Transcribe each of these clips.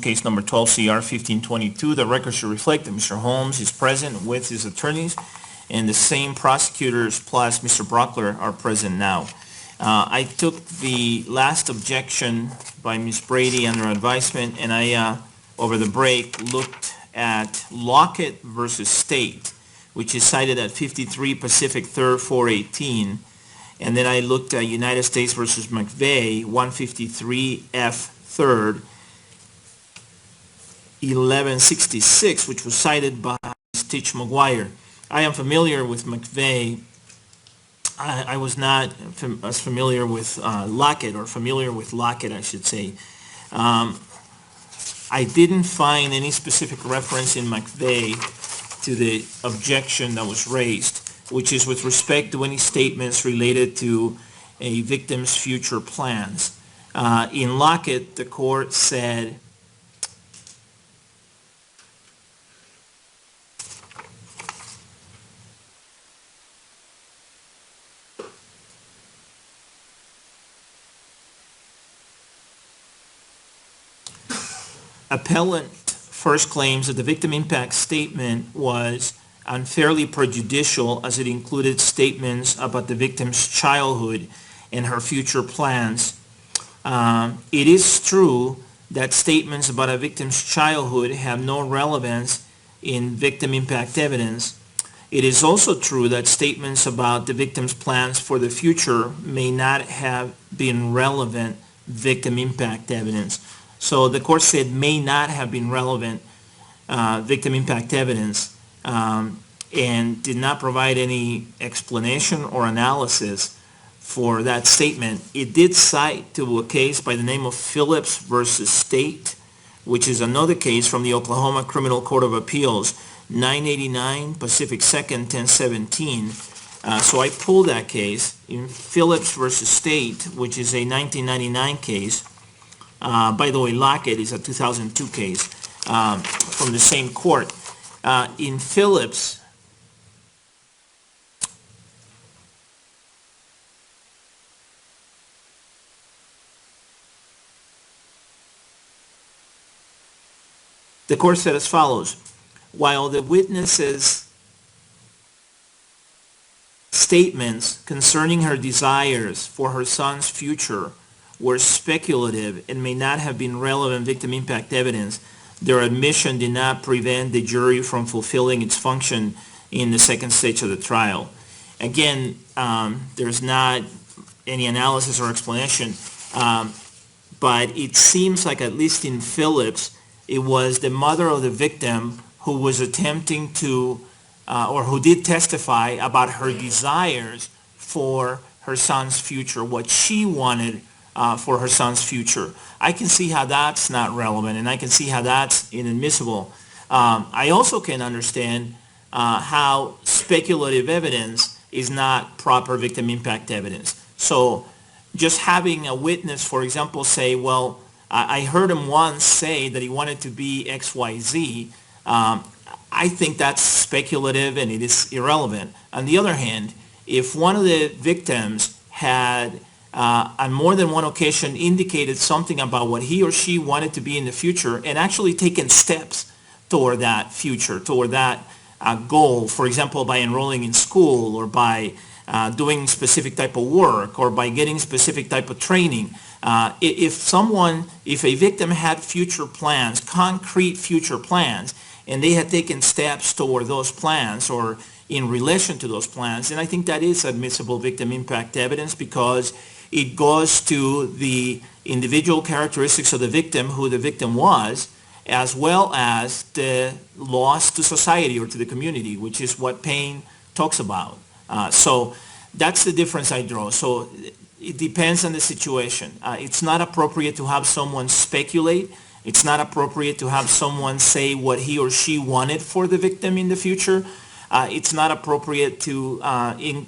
Case number 12 CR 1522. The record should reflect that Mr. Holmes is present with his attorneys, and the same prosecutors plus Mr. Brockler are present now. I took the last objection by Ms. Brady under advisement, and I, over the break, looked at Lockett versus State, which is cited at 53 Pacific 3rd 418, and then I looked at United States versus McVeigh 153 F 3rd 1166, which was cited by Stitch McGuire. I am familiar with McVeigh. I was not as familiar with Lockett, or familiar with Lockett, I should say. I didn't find any specific reference in McVeigh to the objection that was raised, which is with respect to any statements related to a victim's future plans. In Lockett, the court said, appellant first claims that the victim impact statement was unfairly prejudicial as it included statements about the victim's childhood and her future plans. It is true that statements about a victim's childhood have no relevance in victim impact evidence. It is also true that statements about the victim's plans for the future may not have been relevant victim impact evidence. So the court said may not have been relevant victim impact evidence, and did not provide any explanation or analysis for that statement. It did cite to a case by the name of Phillips versus State, which is another case from the Oklahoma Criminal Court of Appeals, 989 Pacific 2nd 1017. So I pulled that case in Phillips versus State, which is a 1999 case. By the way, Lockett is a 2002 case from the same court. In Phillips, the court said as follows: while the witness's statements concerning her desires for her son's future were speculative and may not have been relevant victim impact evidence, their admission did not prevent the jury from fulfilling its function in the second stage of the trial. Again, there's not any analysis or explanation, but it seems like, at least in Phillips, it was the mother of the victim who was attempting to, or who did testify about her desires for her son's future, what she wanted for her son's future. I can see how that's not relevant, and I can see how that's inadmissible. I also can understand how speculative evidence is not proper victim impact evidence. So just having a witness, for example, say, well, I heard him once say that he wanted to be XYZ, I think that's speculative and it is irrelevant. On the other hand, if one of the victims had on more than one occasion indicated something about what he or she wanted to be in the future, and actually taken steps toward that future, toward that goal, for example, by enrolling in school, or by doing specific type of work, or by getting specific type of training. If a victim had future plans, concrete future plans, and they had taken steps toward those plans or in relation to those plans, then I think that is admissible victim impact evidence, because it goes to the individual characteristics of the victim, who the victim was, as well as the loss to society or to the community, which is what Payne talks about. So that's the difference I draw. So it depends on the situation. It's not appropriate to have someone speculate. It's not appropriate to have someone say what he or she wanted for the victim in the future. It's not appropriate to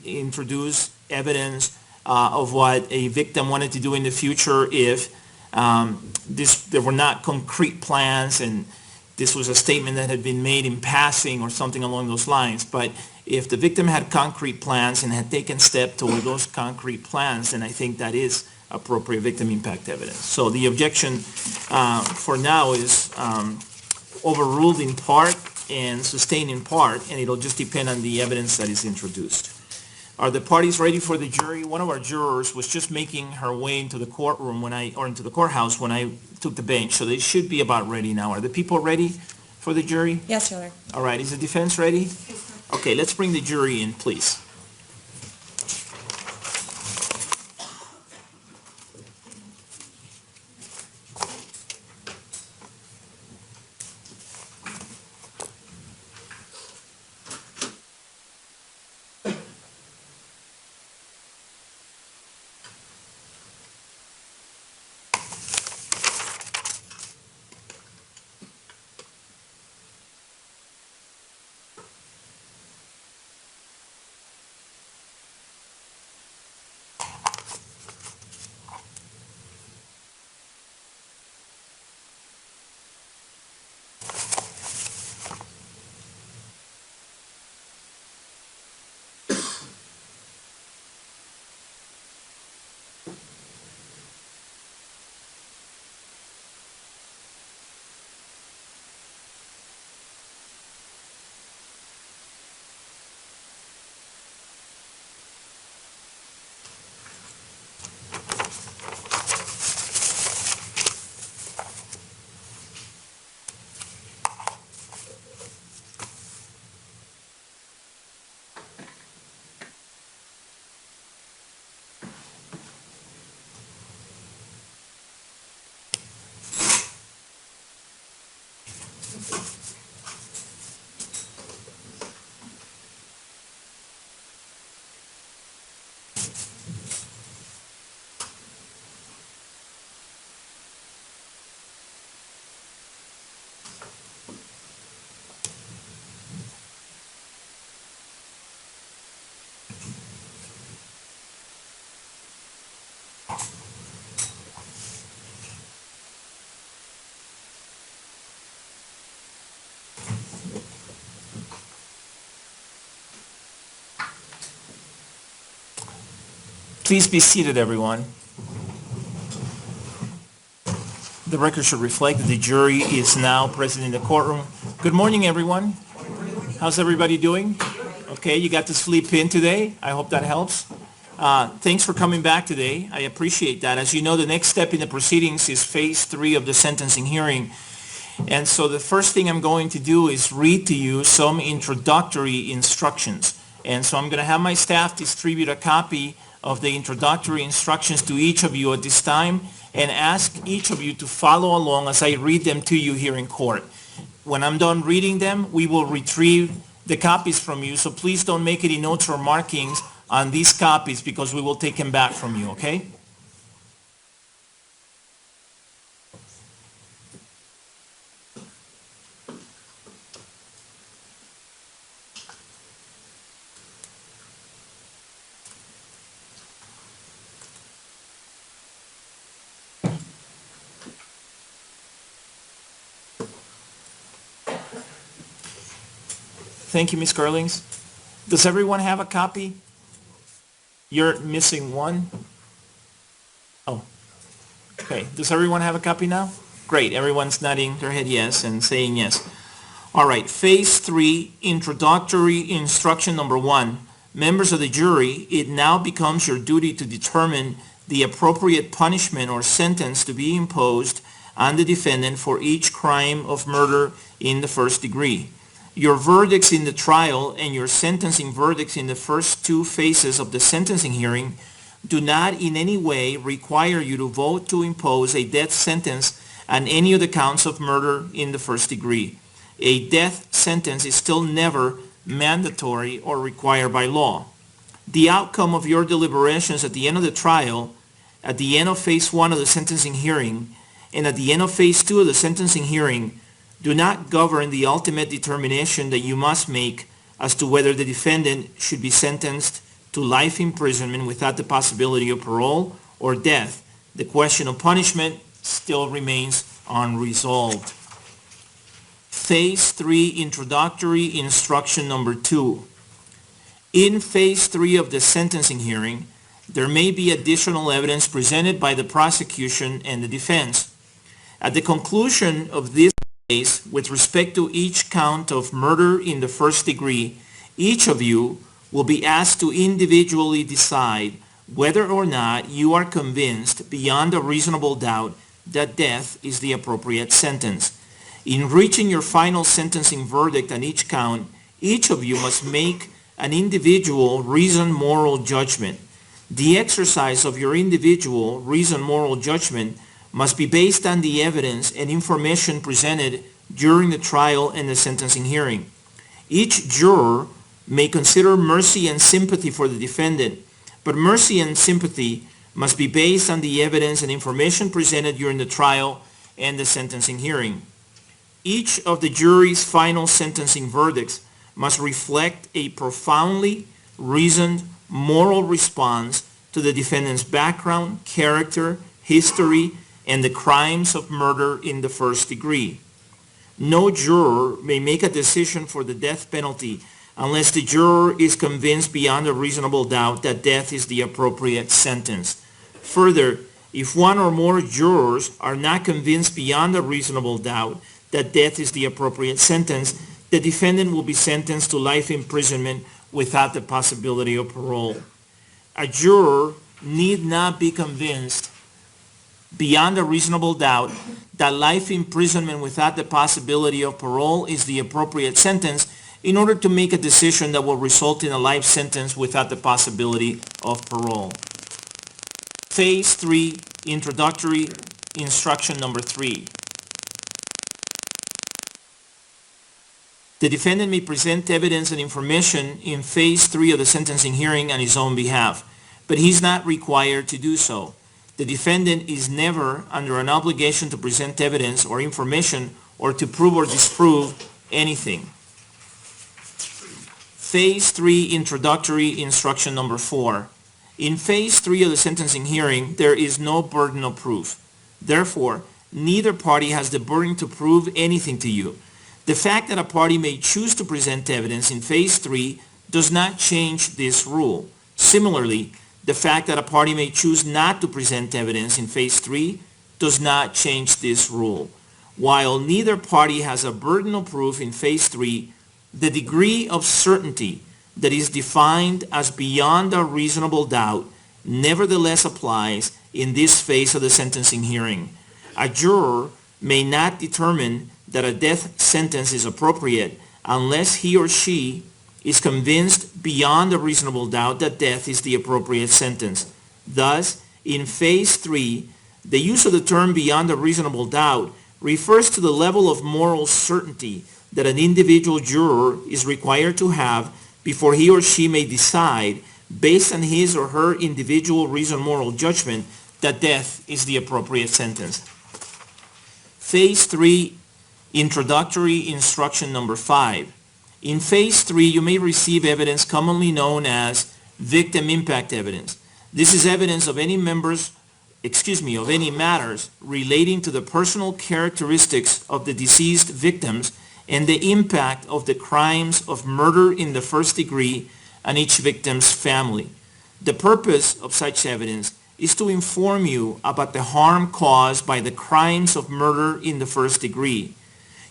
introduce evidence of what a victim wanted to do in the future if there were not concrete plans and this was a statement that had been made in passing or something along those lines. But if the victim had concrete plans and had taken steps toward those concrete plans, then I think that is appropriate victim impact evidence. So the objection for now is overruled in part and sustained in part, and it'll just depend on the evidence that is introduced. Are the parties ready for the jury? One of our jurors was just making her way into the courtroom into the courthouse when I took the bench, so they should be about ready now. Are the people ready for the jury? Yes, Your Honor. All right, is the defense ready? Okay, let's bring the jury in, please. Please be seated, everyone. The record should reflect that the jury is now present in the courtroom. Good morning, everyone. How's everybody doing? Okay, you got to sleep in today. I hope that helps. Thanks for coming back today. I appreciate that. As you know, the next step in the proceedings is phase 3 of the sentencing hearing. And so the first thing I'm going to do is read to you some introductory instructions. And so I'm going to have my staff distribute a copy of the introductory instructions to each of you at this time and ask each of you to follow along as I read them to you here in court. When I'm done reading them, we will retrieve the copies from you, so please don't make any notes or markings on these copies because we will take them back from you, okay? Thank you, Ms. Curlings. Does everyone have a copy? You're missing one? Oh, okay. Does everyone have a copy now? Great. Everyone's nodding their head yes and saying yes. All right. Phase 3, introductory instruction number 1. Members of the jury, it now becomes your duty to determine the appropriate punishment or sentence to be imposed on the defendant for each crime of murder in the first degree. Your verdicts in the trial and your sentencing verdicts in the first 2 phases of the sentencing hearing do not in any way require you to vote to impose a death sentence on any of the counts of murder in the first degree. A death sentence is still never mandatory or required by law. The outcome of your deliberations at the end of the trial, at the end of phase 1 of the sentencing hearing, and at the end of phase 2 of the sentencing hearing do not govern the ultimate determination that you must make as to whether the defendant should be sentenced to life imprisonment without the possibility of parole or death. The question of punishment still remains unresolved. Phase 3 introductory instruction number 2. In phase 3 of the sentencing hearing, There may be additional evidence presented by the prosecution and the defense. At the conclusion of this case, with respect to each count of murder in the first degree, each of you will be asked to individually decide whether or not you are convinced beyond a reasonable doubt that death is the appropriate sentence. In reaching your final sentencing verdict on each count, each of you must make an individual reasoned moral judgment. The exercise of your individual reasoned moral judgment must be based on the evidence and information presented during the trial and the sentencing hearing. Each juror may consider mercy and sympathy for the defendant, but mercy and sympathy must be based on the evidence and information presented during the trial and the sentencing hearing. Each of the jury's final sentencing verdicts must reflect a profoundly reasoned moral response to the defendant's background, character, history, and the crimes of murder in the first degree. No juror may make a decision for the death penalty unless the juror is convinced beyond a reasonable doubt that death is the appropriate sentence. Further, if one or more jurors are not convinced beyond a reasonable doubt that death is the appropriate sentence, the defendant will be sentenced to life imprisonment without the possibility of parole. A juror need not be convinced beyond a reasonable doubt that life imprisonment without the possibility of parole is the appropriate sentence in order to make a decision that will result in a life sentence without the possibility of parole. Phase 3, Introductory Instruction Number 3. The defendant may present evidence and information in Phase 3 of the sentencing hearing on his own behalf, but he's not required to do so. The defendant is never under an obligation to present evidence or information or to prove or disprove anything. Phase 3, Introductory Instruction Number 4. In Phase 3 of the sentencing hearing, there is no burden of proof. Therefore, neither party has the burden to prove anything to you. The fact that a party may choose to present evidence in Phase 3 does not change this rule. Similarly, the fact that a party may choose not to present evidence in Phase 3 does not change this rule. While neither party has a burden of proof in Phase 3, the degree of certainty that is defined as beyond a reasonable doubt nevertheless applies in this phase of the sentencing hearing. A juror may not determine that a death sentence is appropriate unless he or she is convinced beyond a reasonable doubt that death is the appropriate sentence. Thus, in Phase 3, the use of the term beyond a reasonable doubt refers to the level of moral certainty that an individual juror is required to have before he or she may decide, based on his or her individual reasoned moral judgment, that death is the appropriate sentence. Phase 3, Introductory Instruction Number 5. In Phase 3, you may receive evidence commonly known as victim impact evidence. This is evidence of any matters relating to the personal characteristics of the deceased victims and the impact of the crimes of murder in the first degree on each victim's family. The purpose of such evidence is to inform you about the harm caused by the crimes of murder in the first degree.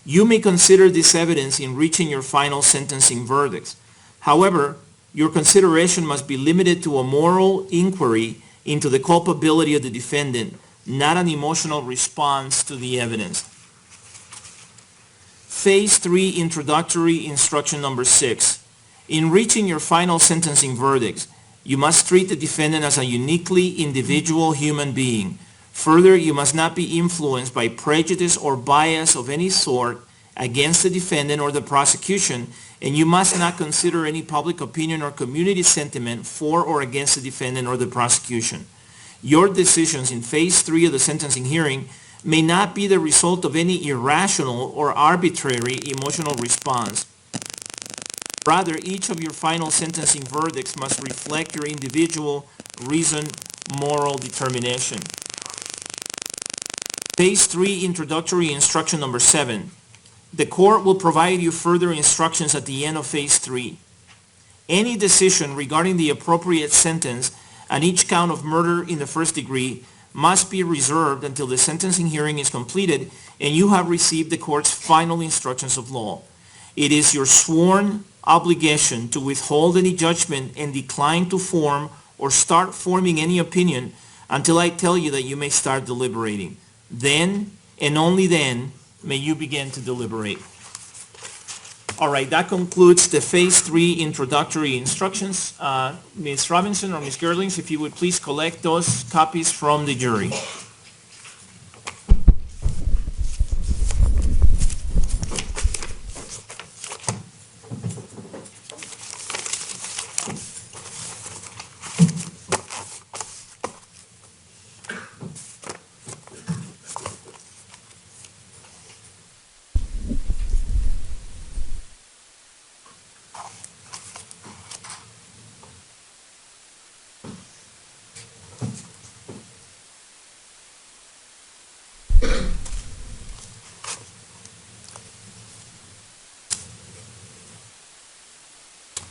You may consider this evidence in reaching your final sentencing verdicts. However, your consideration must be limited to a moral inquiry into the culpability of the defendant, not an emotional response to the evidence. Phase 3, Introductory Instruction Number 6. In reaching your final sentencing verdicts, you must treat the defendant as a uniquely individual human being. Further, you must not be influenced by prejudice or bias of any sort against the defendant or the prosecution, and you must not consider any public opinion or community sentiment for or against the defendant or the prosecution. Your decisions in Phase 3 of the sentencing hearing may not be the result of any irrational or arbitrary emotional response. Rather, each of your final sentencing verdicts must reflect your individual reasoned moral determination. Phase 3, Introductory Instruction Number 7. The court will provide you further instructions at the end of Phase 3. Any decision regarding the appropriate sentence and each count of murder in the first degree must be reserved until the sentencing hearing is completed and you have received the court's final instructions of law. It is your sworn obligation to withhold any judgment and decline to form or start forming any opinion until I tell you that you may start deliberating. Then, and only then, may you begin to deliberate. All right, that concludes the Phase 3 introductory instructions. Ms. Robinson or Ms. Gerlings, if you would please collect those copies from the jury.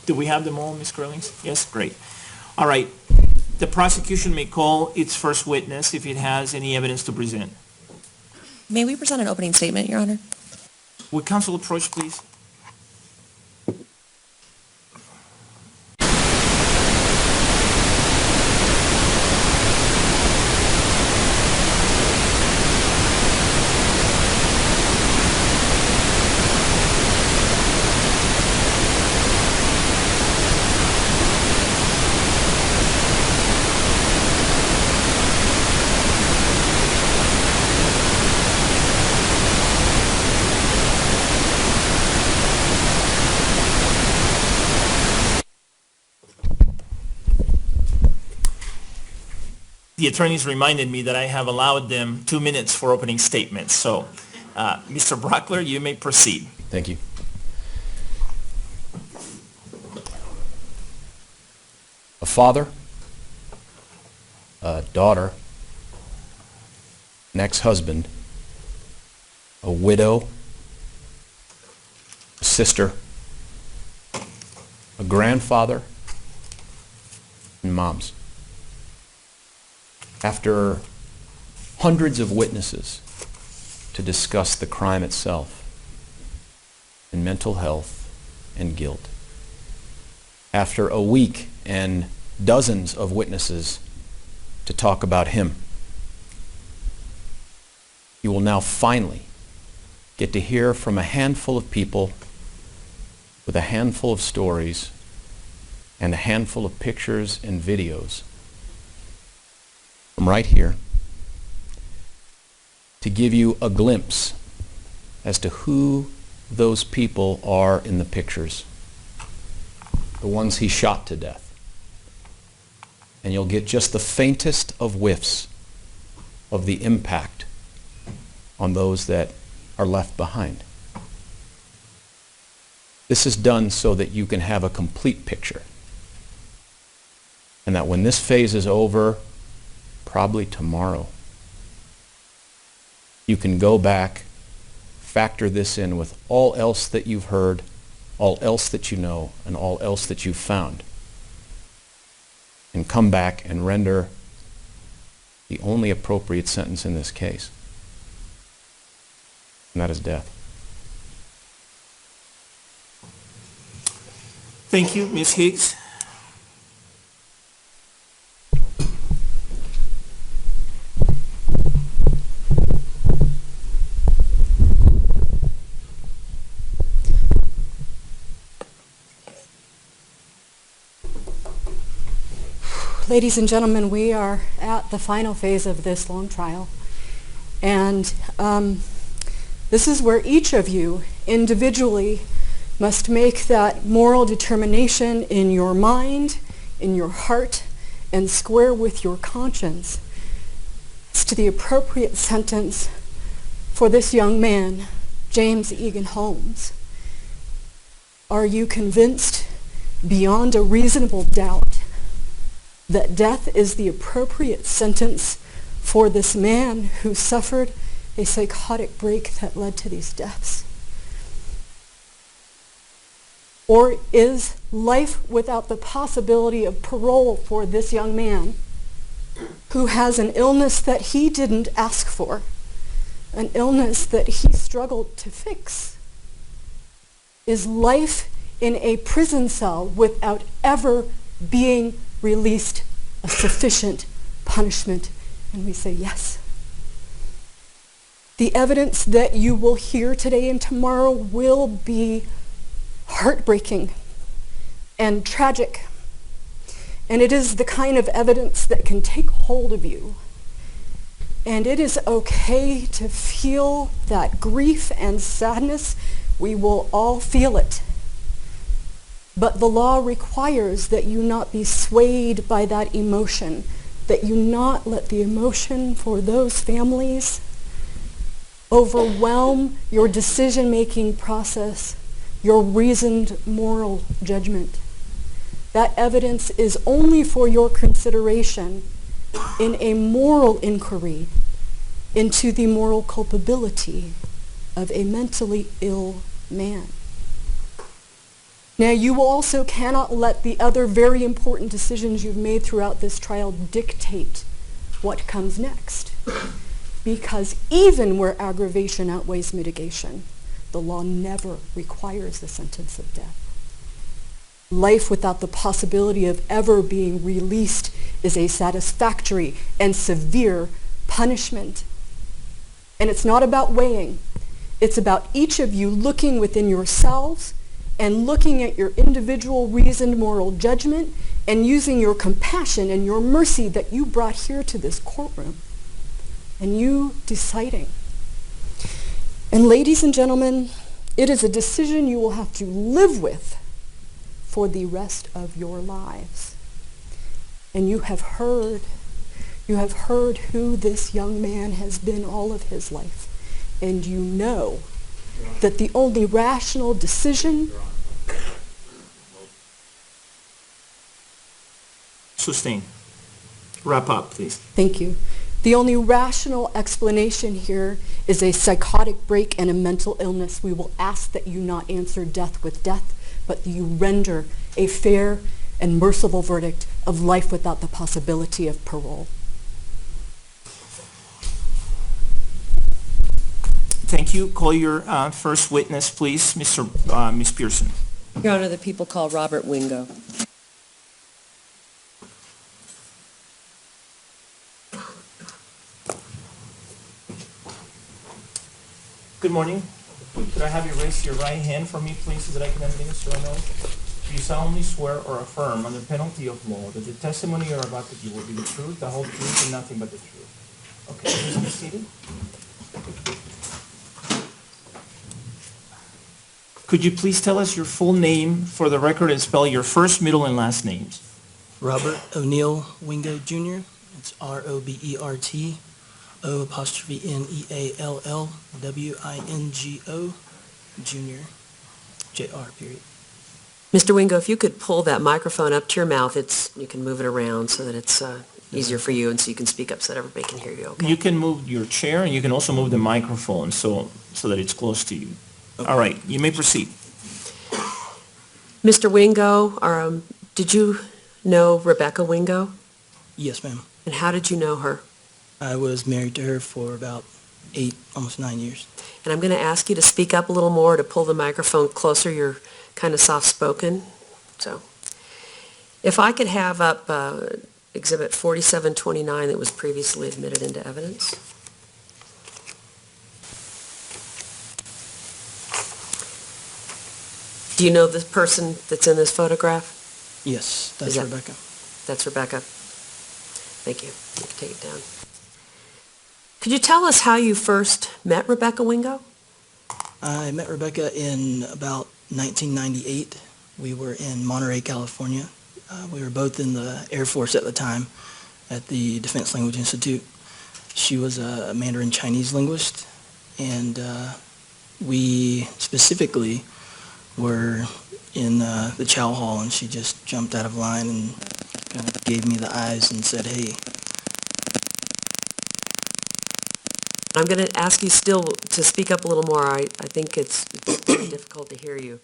Do we have them all, Ms. Gerlings? Yes, great. All right. The prosecution may call its first witness if it has any evidence to present. May we present an opening statement, Your Honor? Would counsel approach, please? The attorneys reminded me that I have allowed them 2 minutes for opening statements. So, Mr. Brockler, you may proceed. Thank you. A father, a daughter, an ex-husband, a widow, a sister, a grandfather, and moms. After hundreds of witnesses to discuss the crime itself and mental health and guilt, after a week and dozens of witnesses to talk about him, you will now finally get to hear from a handful of people with a handful of stories and a handful of pictures and videos from right here to give you a glimpse as to who those people are in the pictures, the ones he shot to death. And you'll get just the faintest of whiffs of the impact on those that are left behind. This is done so that you can have a complete picture, and that when this phase is over, probably tomorrow, you can go back, factor this in with all else that you've heard, all else that you know, and all else that you've found, and come back and render the only appropriate sentence in this case, and that is death. Thank you, Ms. Higgs. Ladies and gentlemen, we are at the final phase of this long trial, and this is where each of you individually must make that moral determination in your mind, in your heart, and square with your conscience as to the appropriate sentence for this young man, James Egan Holmes. Are you convinced beyond a reasonable doubt that death is the appropriate sentence for this man who suffered a psychotic break that led to these deaths? Or is life without the possibility of parole for this young man who has an illness that he didn't ask for, an illness that he struggled to fix? Is life in a prison cell without ever being released a sufficient punishment? And we say yes. The evidence that you will hear today and tomorrow will be heartbreaking and tragic. And it is the kind of evidence that can take hold of you. And it is okay to feel that grief and sadness. We will all feel it. But the law requires that you not be swayed by that emotion, that you not let the emotion for those families overwhelm your decision-making process, your reasoned moral judgment. That evidence is only for your consideration in a moral inquiry into the moral culpability of a mentally ill man. Now, you also cannot let the other very important decisions you've made throughout this trial dictate what comes next. Because even where aggravation outweighs mitigation, the law never requires the sentence of death. Life without the possibility of ever being released is a satisfactory and severe punishment. And it's not about weighing. It's about each of you looking within yourselves and looking at your individual reasoned moral judgment and using your compassion and your mercy that you brought here to this courtroom. And you deciding. And ladies and gentlemen, it is a decision you will have to live with for the rest of your lives. And you have heard who this young man has been all of his life. And you know that the only rational decision... Sustain. Wrap up, please. Thank you. The only rational explanation here is a psychotic break and a mental illness. We will ask that you not answer death with death, but that you render a fair and merciful verdict of life without the possibility of parole. Thank you. Call your first witness, please, Ms. Pearson. Your Honor, the people call Robert Wingo. Good morning. Could I have you raise your right hand for me, please, so that I can administer an oath? Do you solemnly swear or affirm, under penalty of law, that the testimony you're about to give will be the truth, the whole truth, and nothing but the truth? Okay, please be seated. Could you please tell us your full name for the record and spell your first, middle, and last names? Robert O'Neill Wingo Jr. It's Robert O''Neall Jr. Jr. Period. Mr. Wingo, if you could pull that microphone up to your mouth, you can move it around so that it's easier for you and so you can speak up so that everybody can hear you, okay? You can move your chair and you can also move the microphone so that it's close to you. Okay. All right, you may proceed. Mr. Wingo, did you know Rebecca Wingo? Yes, ma'am. And how did you know her? I was married to her for about 8, almost 9 years. And I'm going to ask you to speak up a little more, to pull the microphone closer. You're kind of soft-spoken. So if I could have up Exhibit 4729 that was previously admitted into evidence. Do you know the person that's in this photograph? Yes, that's Rebecca. That's Rebecca. Thank you. You can take it down. Could you tell us how you first met Rebecca Wingo? I met Rebecca in about 1998. We were in Monterey, California. We were both in the Air Force at the time at the Defense Language Institute. She was a Mandarin Chinese linguist, and we specifically were in the chow hall, and she just jumped out of line and kind of gave me the eyes and said, "Hey." I'm going to ask you still to speak up a little more. I think it's very difficult to hear you.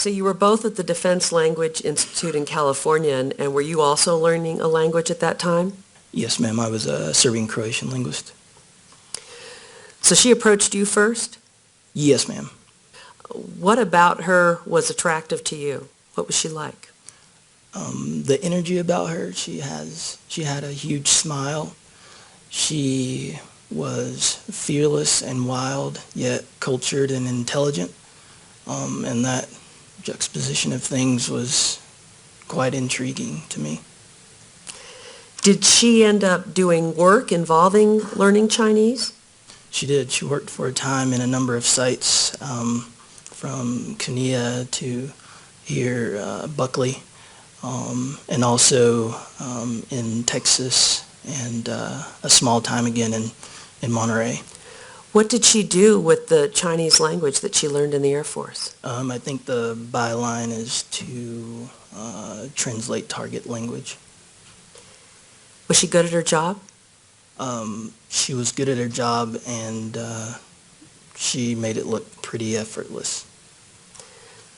So you were both at the Defense Language Institute in California, and were you also learning a language at that time? Yes, ma'am. I was a Serbian-Croatian linguist. So she approached you first? Yes, ma'am. What about her was attractive to you? What was she like? The energy about her, she had a huge smile. She was fearless and wild, yet cultured and intelligent. And that juxtaposition of things was quite intriguing to me. Did she end up doing work involving learning Chinese? She did. She worked for a time in a number of sites, from Kenya to here, Buckley, and also in Texas, and a small time again in Monterey. What did she do with the Chinese language that she learned in the Air Force? I think the byline is to translate target language. Was she good at her job? She was good at her job, and she made it look pretty effortless.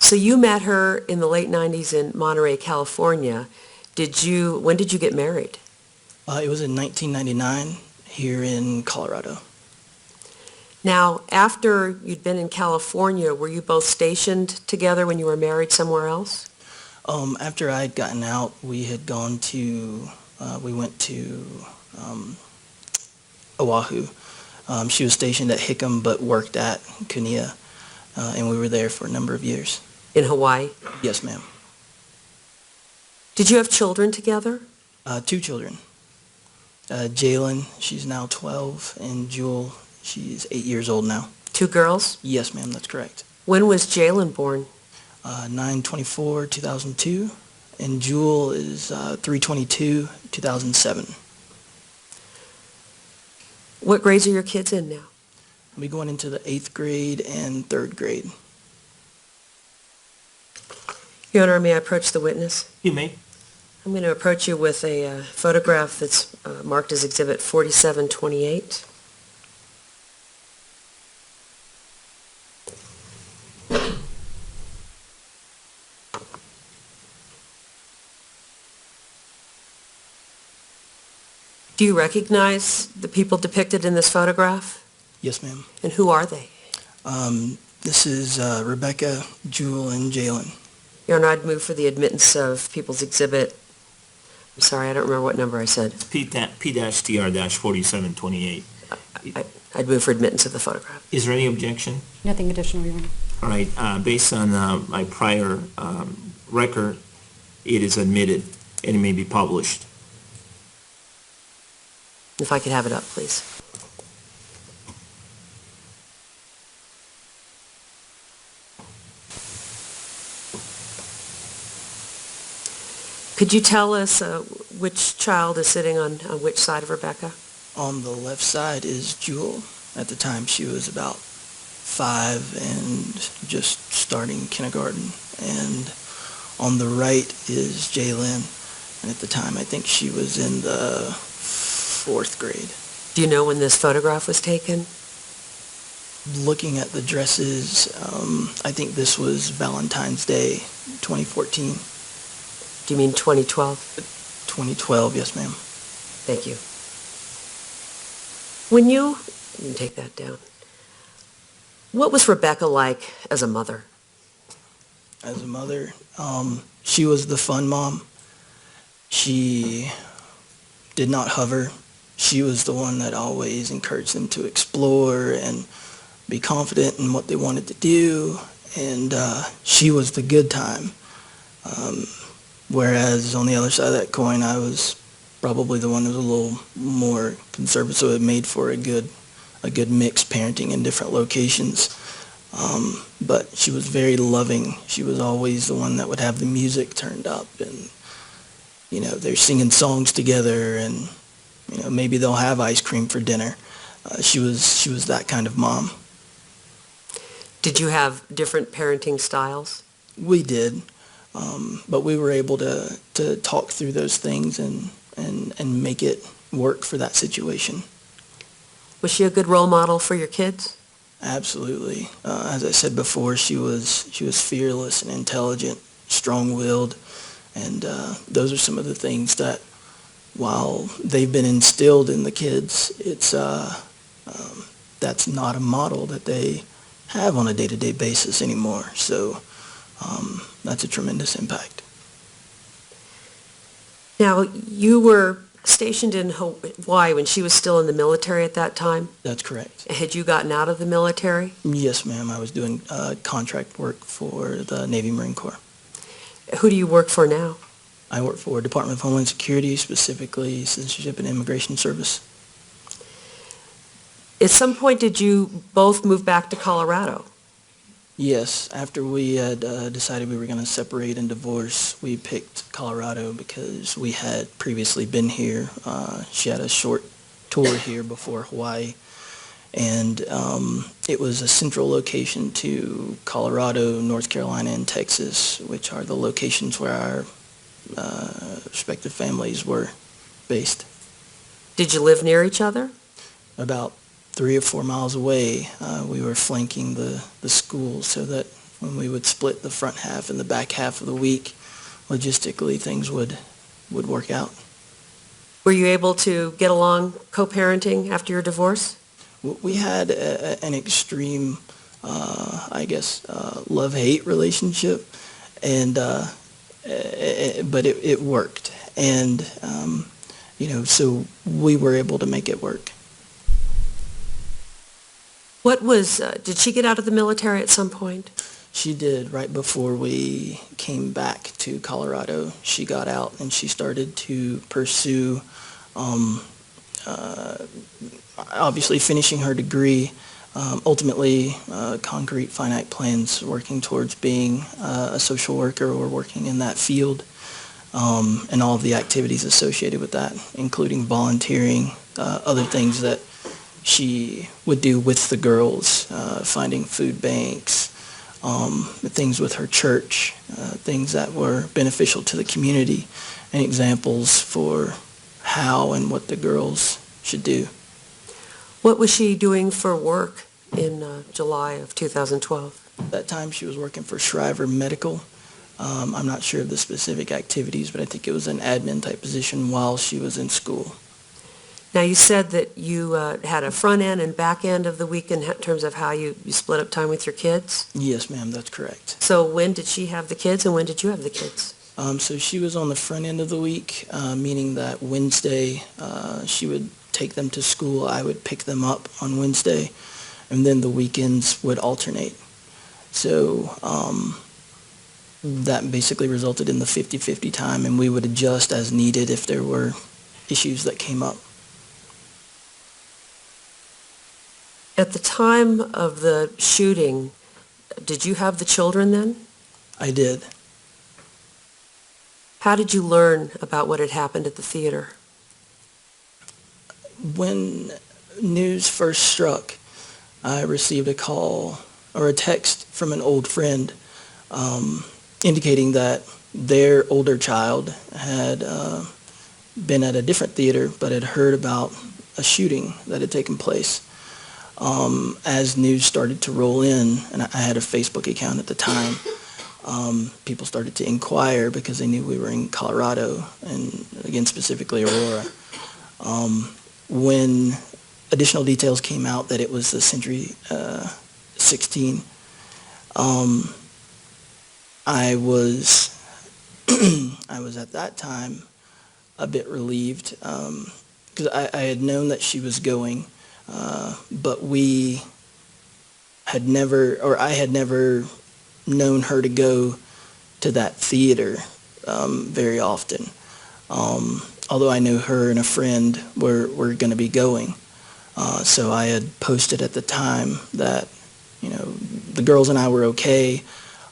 So you met her in the late 90s in Monterey, California. When did you get married? It was in 1999 here in Colorado. Now, after you'd been in California, were you both stationed together when you were married somewhere else? After I had gotten out, we went to Oahu. She was stationed at Hickam but worked at Kenia, and we were there for a number of years. In Hawaii? Yes, ma'am. Did you have children together? 2 children. Jalen, she's now 12, and Jewel, she's 8 years old now. 2 girls? Yes, ma'am, that's correct. When was Jalen born? 9/24/2002, and Jewel is 3/22/2007. What grades are your kids in now? We'll be going into the 8th grade and 3rd grade. Your Honor, may I approach the witness? You may. I'm going to approach you with a photograph that's marked as Exhibit 4728. Do you recognize the people depicted in this photograph? Yes, ma'am. And who are they? This is Rebecca, Jewel, and Jalen. Your Honor, I'd move for the admittance of People's Exhibit. I'm sorry, I don't remember what number I said. P-TR-4728. I'd move for admittance of the photograph. Is there any objection? Nothing additional, Your Honor. All right, based on my prior record, it is admitted and it may be published. If I could have it up, please. Could you tell us which child is sitting on which side of Rebecca? On the left side is Jewel. At the time, she was about 5 and just starting kindergarten. And on the right is Jalen. And at the time, I think she was in the 4th grade. Do you know when this photograph was taken? Looking at the dresses, I think this was Valentine's Day, 2014. Do you mean 2012? 2012, yes, ma'am. Thank you. When you can take that down. What was Rebecca like as a mother? As a mother, she was the fun mom. She did not hover. She was the one that always encouraged them to explore and be confident in what they wanted to do. And she was the good time. Whereas on the other side of that coin, I was probably the one who was a little more conservative, so it made for a good mix parenting in different locations. But she was very loving. She was always the one that would have the music turned up, and they're singing songs together, and maybe they'll have ice cream for dinner. She was that kind of mom. Did you have different parenting styles? We did. But we were able to talk through those things and make it work for that situation. Was she a good role model for your kids? Absolutely. As I said before, she was fearless and intelligent, strong-willed, and those are some of the things that, while they've been instilled in the kids, it's that's not a model that they have on a day-to-day basis anymore. So that's a tremendous impact. Now, you were stationed in Hawaii when she was still in the military at that time. That's correct. Had you gotten out of the military? Yes, ma'am. I was doing contract work for the Navy Marine Corps. Who do you work for now? I work for Department of Homeland Security, specifically Citizenship and Immigration Service. At some point, did you both move back to Colorado? Yes, after we had decided we were going to separate and divorce, we picked Colorado because we had previously been here. She had a short tour here before Hawaii, and it was a central location to Colorado, North Carolina, and Texas, which are the locations where our respective families were based. Did you live near each other? About 3 or 4 miles away, we were flanking the schools so that when we would split the front half and the back half of the week, logistically things would work out. Were you able to get along co-parenting after your divorce? We had an extreme, love-hate relationship, and but it worked, and so we were able to make it work. Did she get out of the military at some point? She did. Right before we came back to Colorado, she got out and she started to pursue, obviously finishing her degree, ultimately concrete finite plans, working towards being a social worker or working in that field, and all of the activities associated with that, including volunteering, other things that she would do with the girls, finding food banks, things with her church, things that were beneficial to the community, and examples for how and what the girls should do. What was she doing for work in July of 2012? At that time, she was working for Shriver Medical. I'm not sure of the specific activities, but I think it was an admin type position while she was in school. Now, you said that you had a front end and back end of the week in terms of how you split up time with your kids? Yes, ma'am, that's correct. So when did she have the kids and when did you have the kids? So she was on the front end of the week, meaning that Wednesday she would take them to school. I would pick them up on Wednesday, and then the weekends would alternate. So that basically resulted in the 50-50 time, and we would adjust as needed if there were issues that came up. At the time of the shooting, did you have the children then? I did. How did you learn about what had happened at the theater? When news first struck, I received a call or a text from an old friend indicating that their older child had been at a different theater but had heard about a shooting that had taken place. As news started to roll in, and I had a Facebook account at the time, people started to inquire because they knew we were in Colorado, and again, specifically Aurora. When additional details came out that it was the Century 16, I was at that time a bit relieved because I had known that she was going, but I had never known her to go to that theater very often. Although I knew her and a friend were going to be going. So I had posted at the time that, the girls and I were okay,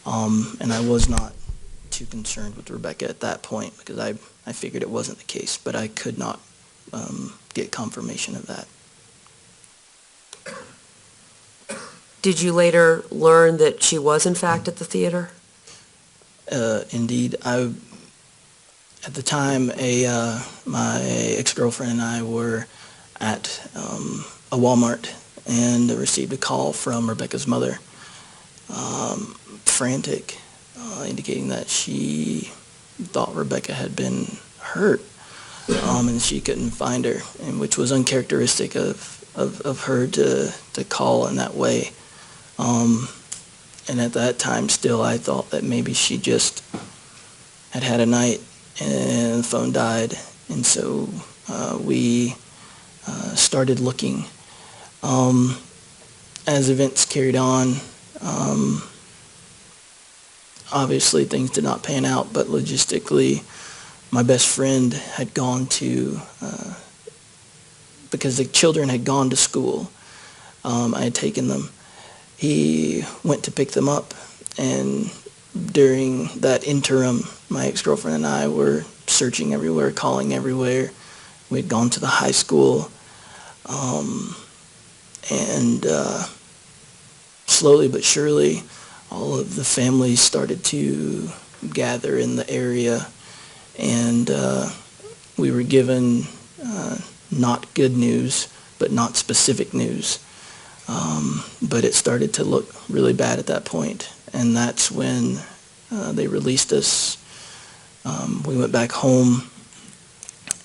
and I was not too concerned with Rebecca at that point because I figured it wasn't the case, but I could not get confirmation of that. Did you later learn that she was in fact at the theater? Indeed. At the time, my ex-girlfriend and I were at a Walmart, and received a call from Rebecca's mother, frantic, indicating that she thought Rebecca had been hurt, and she couldn't find her, and which was uncharacteristic of her to call in that way. And at that time, still, I thought that maybe she just had a night and the phone died, and so we started looking. As events carried on, obviously things did not pan out, but logistically, my best friend had gone to, because the children had gone to school, I had taken them. He went to pick them up, and during that interim, my ex-girlfriend and I were searching everywhere, calling everywhere. We had gone to the high school, and slowly but surely, all of the families started to gather in the area, and we were given not good news, but not specific news. But it started to look really bad at that point, and that's when they released us. We went back home,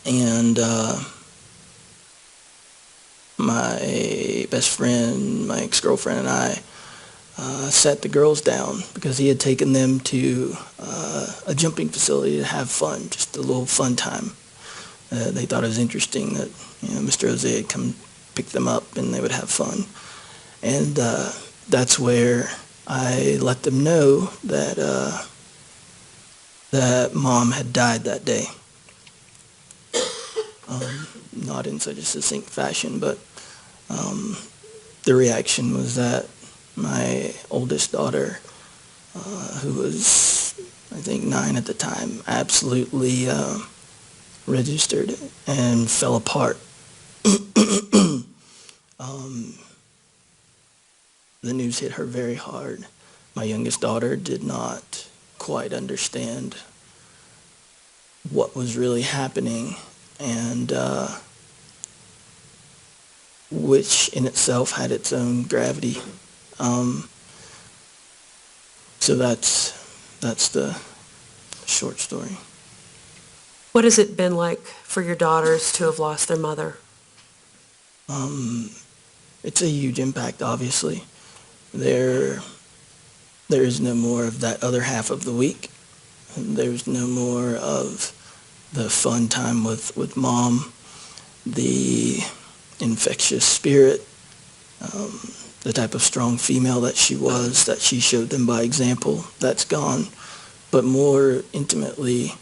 and my best friend, my ex-girlfriend, and I sat the girls down because he had taken them to a jumping facility to have fun, just a little fun time. They thought it was interesting that Mr. Jose had come pick them up and they would have fun. And that's where I let them know that that Mom had died that day. Not in such a succinct fashion, but the reaction was that my oldest daughter, who was, I think, 9 at the time, absolutely registered and fell apart. The news hit her very hard. My youngest daughter did not quite understand what was really happening, and which in itself had its own gravity. So that's the short story. What has it been like for your daughters to have lost their mother? It's a huge impact, obviously. There is no more of that other half of the week. There's no more of the fun time with Mom, the infectious spirit, the type of strong female that she was, that she showed them by example. That's gone. But more intimately,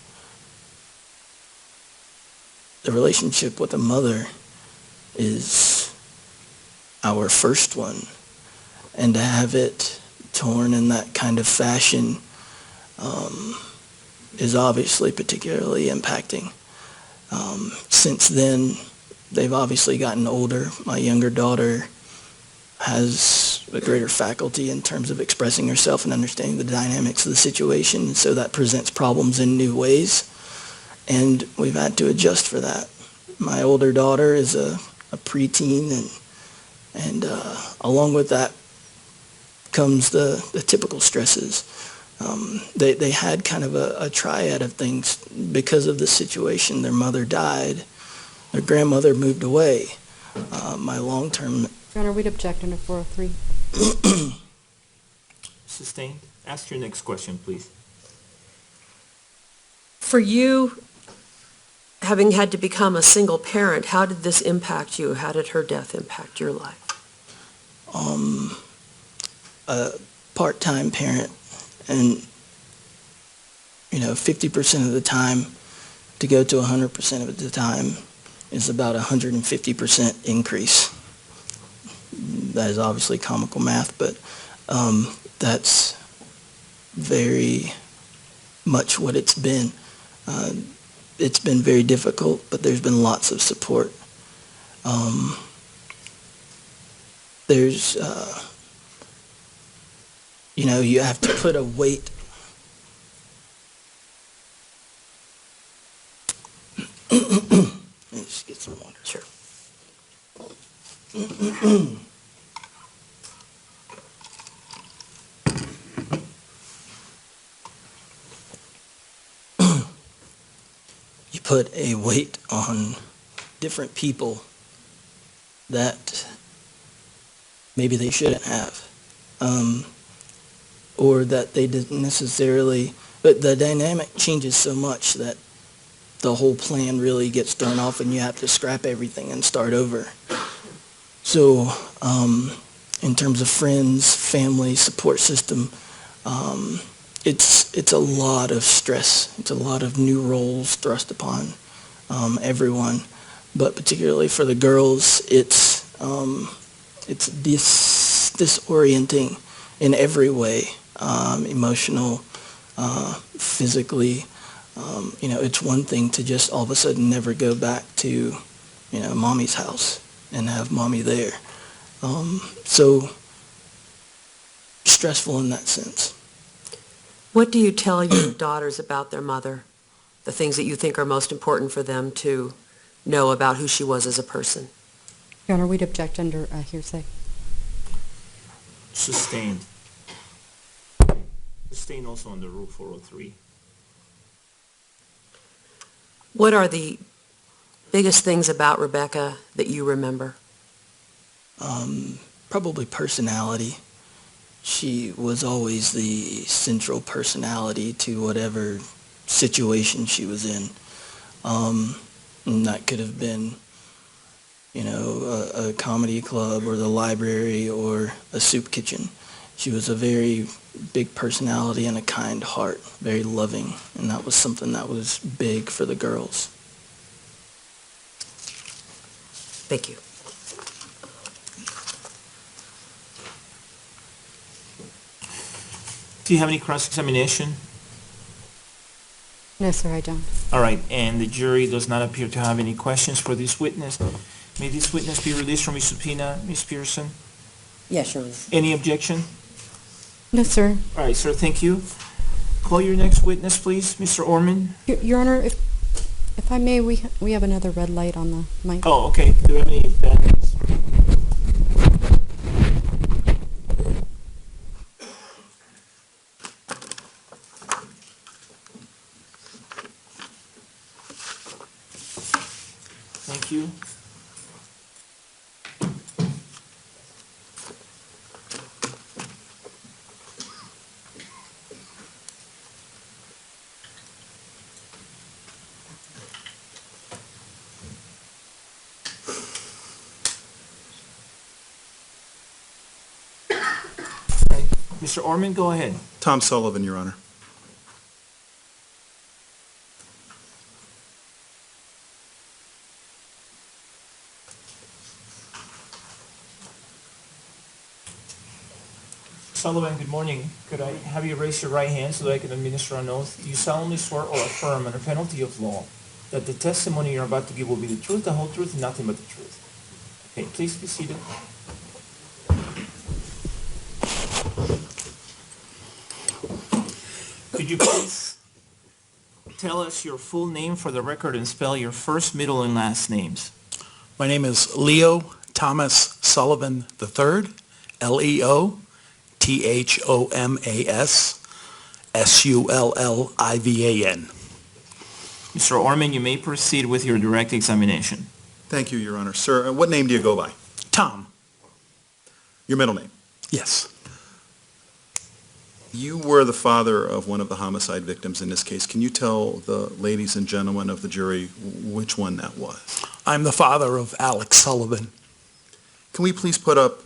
the relationship with a mother is our first one. And to have it torn in that kind of fashion is obviously particularly impacting. Since then, they've obviously gotten older. My younger daughter has a greater faculty in terms of expressing herself and understanding the dynamics of the situation, and so that presents problems in new ways, and we've had to adjust for that. My older daughter is a preteen, and along with that comes the typical stresses. They had kind of a triad of things because of the situation. Their mother died, their grandmother moved away. My long-term... Your Honor, we'd object under 403. Sustained. Ask your next question, please. For you, having had to become a single parent, how did this impact you? How did her death impact your life? A part-time parent, and 50% of the time to go to 100% of the time is about 150% increase. That is obviously comical math, but that's very much what it's been. It's been very difficult, but there's been lots of support. There's you have to put a weight. Let me just get some water. Sure. put a weight on different people that maybe they shouldn't have, or that they didn't necessarily, but the dynamic changes so much that the whole plan really gets thrown off and you have to scrap everything and start over. So in terms of friends, family, support system, it's a lot of stress. It's a lot of new roles thrust upon everyone, but particularly for the girls, it's disorienting in every way, emotional, physically. It's one thing to just all of a sudden never go back to, mommy's house and have mommy there. So stressful in that sense. What do you tell your daughters about their mother? The things that you think are most important for them to know about who she was as a person? Your Honor, we'd object under hearsay. Sustained. Sustained also under Rule 403. What are the biggest things about Rebecca that you remember? Probably personality. She was always the central personality to whatever situation she was in. And that could have been, a comedy club or the library or a soup kitchen. She was a very big personality and a kind heart, very loving, and that was something that was big for the girls. Thank you. Do you have any cross-examination? No, sir, I don't. All right, and the jury does not appear to have any questions for this witness. May this witness be released from his subpoena, Ms. Pearson? Yes, Your Honor. Any objection? No, sir. All right, sir, thank you. Call your next witness, please, Mr. Orman. Your Honor, if I may, we have another red light on the mic. Oh, okay. Do we have any bad news? Thank you. Mr. Orman, go ahead. Tom Sullivan, Your Honor. Sullivan, good morning. Could I have you raise your right hand so that I can administer an oath? Do you solemnly swear or affirm under penalty of law that the testimony you're about to give will be the truth, the whole truth, and nothing but the truth? Okay, please be seated. Could you please tell us your full name for the record and spell your first, middle, and last names? My name is Leo Thomas Sullivan III, Leothomas Sullivan. Mr. Orman, you may proceed with your direct examination. Thank you, Your Honor. Sir, what name do you go by? Tom, Your middle name? yes. You were the father of one of the homicide victims in this case. Can you tell the ladies and gentlemen of the jury which one that was? I'm the father of Alex Sullivan. Can we please put up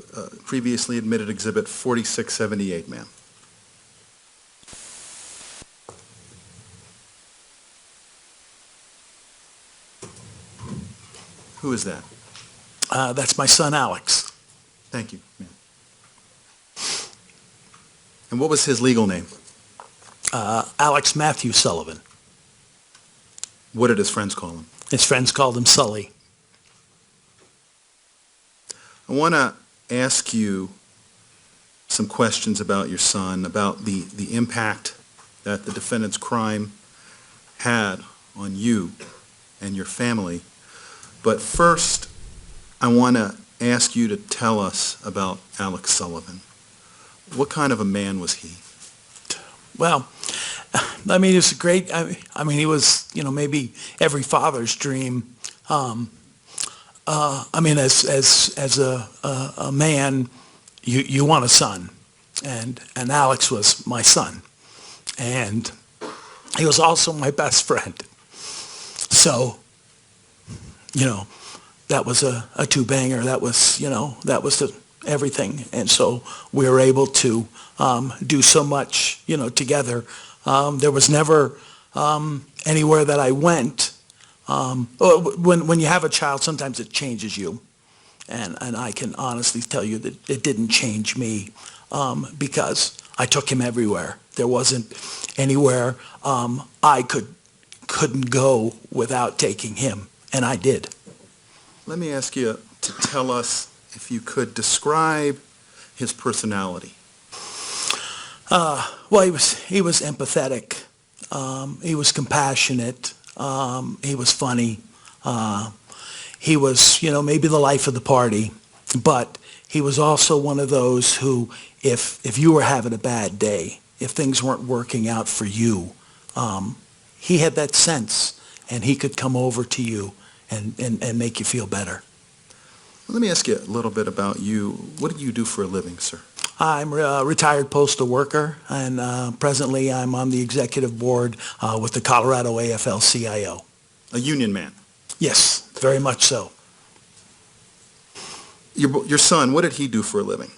previously admitted exhibit 4678, ma'am? Who is that? That's my son, Alex. Thank you, ma'am. And what was his legal name? Alex Matthew Sullivan. What did his friends call him? His friends called him Sully. I want to ask you some questions about your son, about the impact that the defendant's crime had on you and your family. But first, I want to ask you to tell us about Alex Sullivan. What kind of a man was he? Well, I mean, it's great. I mean, he was, you know, maybe every father's dream. I mean, as a man, you want a son, and Alex was my son, and he was also my best friend. So, you know, that was a two-banger. That was, you know, that was everything. And so we were able to do so much, you know, together. There was never anywhere that I went. When you have a child, sometimes it changes you. And I can honestly tell you that it didn't change me because I took him everywhere. There wasn't anywhere I couldn't go without taking him, and I did. Let me ask you to tell us, if you could, describe his personality. Well, he was empathetic. He was compassionate. He was funny. He was, you know, maybe the life of the party, but he was also one of those who, if you were having a bad day, if things weren't working out for you, he had that sense, and he could come over to you and make you feel better. Let me ask you a little bit about you. What do you do for a living, sir? I'm a retired postal worker, and presently I'm on the executive board with the Colorado AFL-CIO. A union man. Yes, very much so. Your son, what did he do for a living?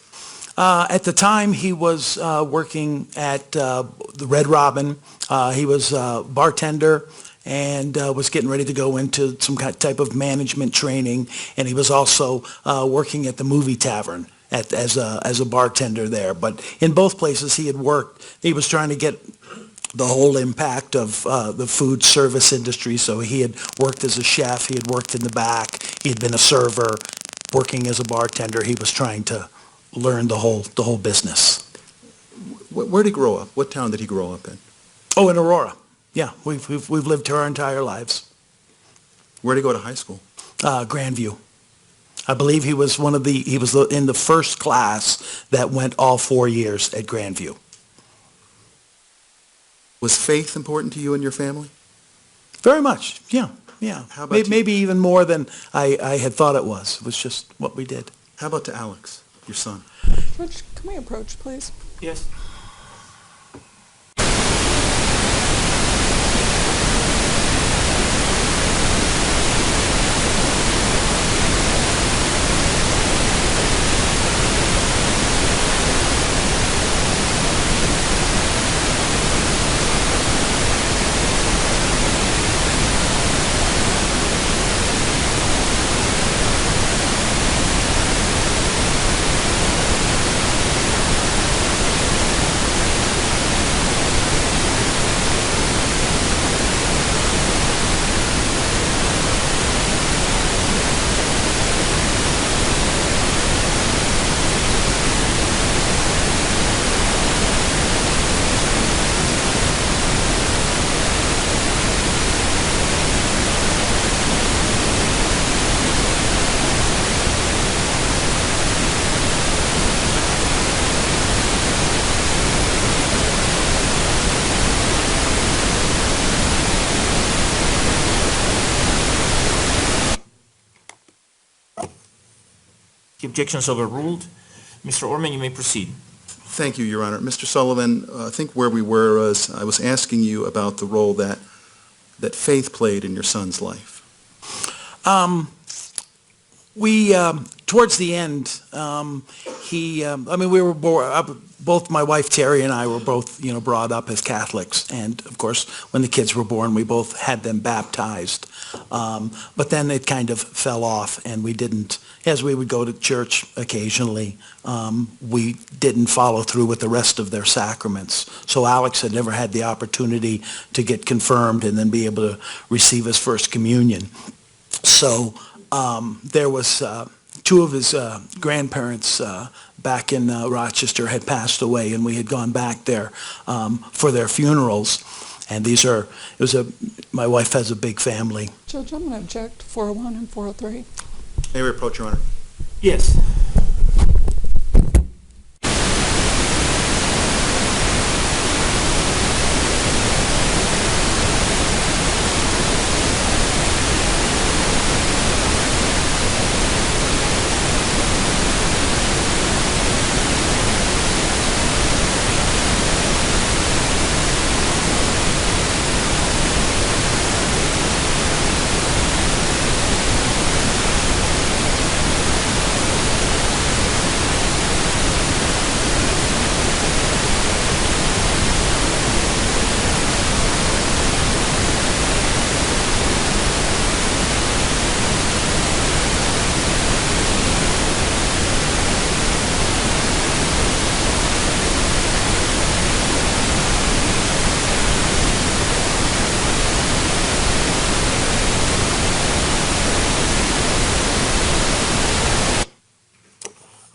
At the time, he was working at the Red Robin. He was a bartender and was getting ready to go into some type of management training. And he was also working at the movie tavern as a bartender there. But in both places he had worked, he was trying to get the whole impact of the food service industry. So he had worked as a chef, he had worked in the back, he had been a server, working as a bartender. He was trying to learn the whole business. Where did he grow up? What town did he grow up in? Oh, in Aurora. Yeah, we've lived here our entire lives. Where did he go to high school? Grandview. I believe he was in the first class that went all 4 years at Grandview. Was faith important to you and your family? Very much, yeah. How about Maybe even more than I had thought it was. It was just what we did. How about to Alex, your son? Judge, can we approach, please? Yes. The objection is overruled. Mr. Orman, you may proceed. Thank you, Your Honor. Mr. Sullivan, I think where we were was I was asking you about the role that faith played in your son's life. We towards the end, we were both my wife Terry and I were both, you know, brought up as Catholics, and of course, when the kids were born, we both had them baptized. But then it kind of fell off, and we didn't. As we would go to church occasionally, we didn't follow through with the rest of their sacraments. So Alex had never had the opportunity to get confirmed and then be able to receive his first communion. So there was two of his grandparents back in Rochester had passed away, and we had gone back there for their funerals. And my wife has a big family. Judge, I'm going to object 401 and 403. May we approach, Your Honor? Yes.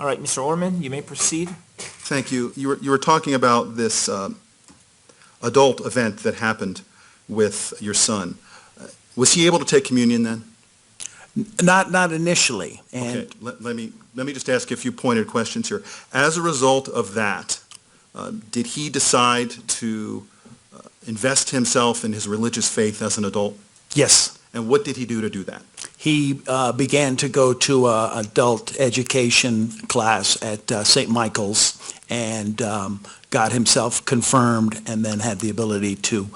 All right, Mr. Orman, you may proceed. Thank you. You were talking about this adult event that happened with your son. Was he able to take communion then? Not initially. And Okay, let me just ask you a few pointed questions here. As a result of that, did he decide to invest himself in his religious faith as an adult? yes, And what did he do to do that? he began to go to an adult education class at St. Michael's and got himself confirmed and then had the ability to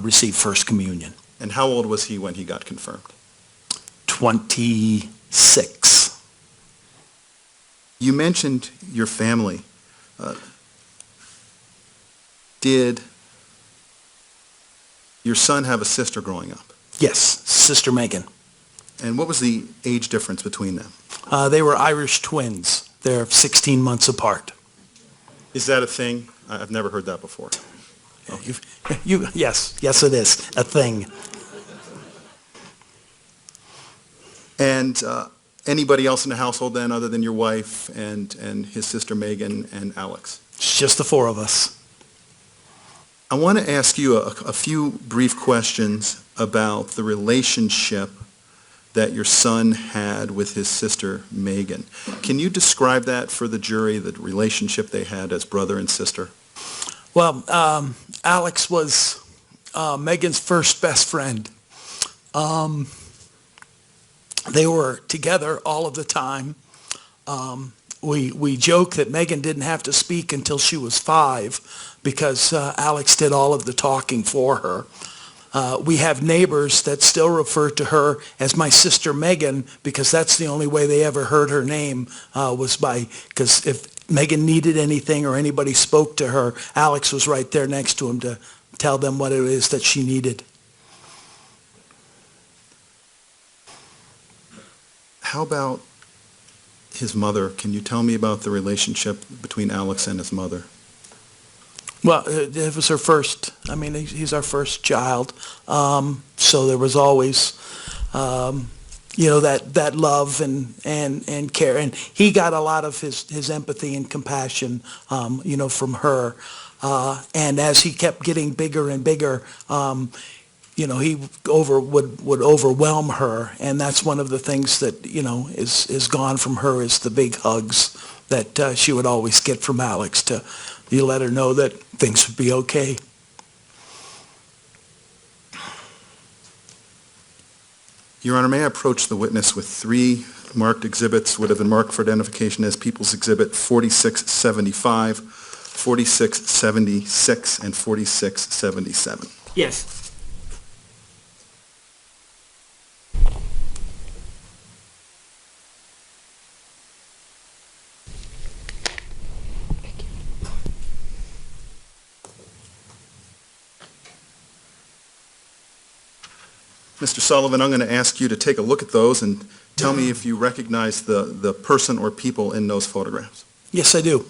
receive First Communion. And how old was he when he got confirmed? 26. You mentioned your family. Did your son have a sister growing up? Yes, Sister Megan. And what was the age difference between them? They were Irish twins. They're 16 months apart. Is that a thing? I've never heard that before. Yes, it is, a thing. And anybody else in the household then, other than your wife and his sister Megan and Alex? It's just the four of us. I want to ask you a few brief questions about the relationship that your son had with his sister Megan. Can you describe that for the jury, the relationship they had as brother and sister? Well, Alex was Megan's first best friend. They were together all of the time. We joke that Megan didn't have to speak until she was 5 because Alex did all of the talking for her. We have neighbors that still refer to her as my sister Megan because that's the only way they ever heard her name was because if Megan needed anything or anybody spoke to her, Alex was right there next to him to tell them what it is that she needed. How about his mother? Can you tell me about the relationship between Alex and his mother? Well, it was her first. I mean, he's our first child, so there was always, that love and care, and he got a lot of his empathy and compassion, from her, and as he kept getting bigger and bigger, he would overwhelm her, and that's one of the things that is gone from her is the big hugs that she would always get from Alex to let her know that things would be okay. Your Honor, may I approach the witness with 3 marked exhibits would have been marked for identification as People's Exhibit 4675, 4676, and 4677. Yes. Mr. Sullivan, I'm going to ask you to take a look at those and tell me if you recognize the person or people in those photographs. Yes, I do.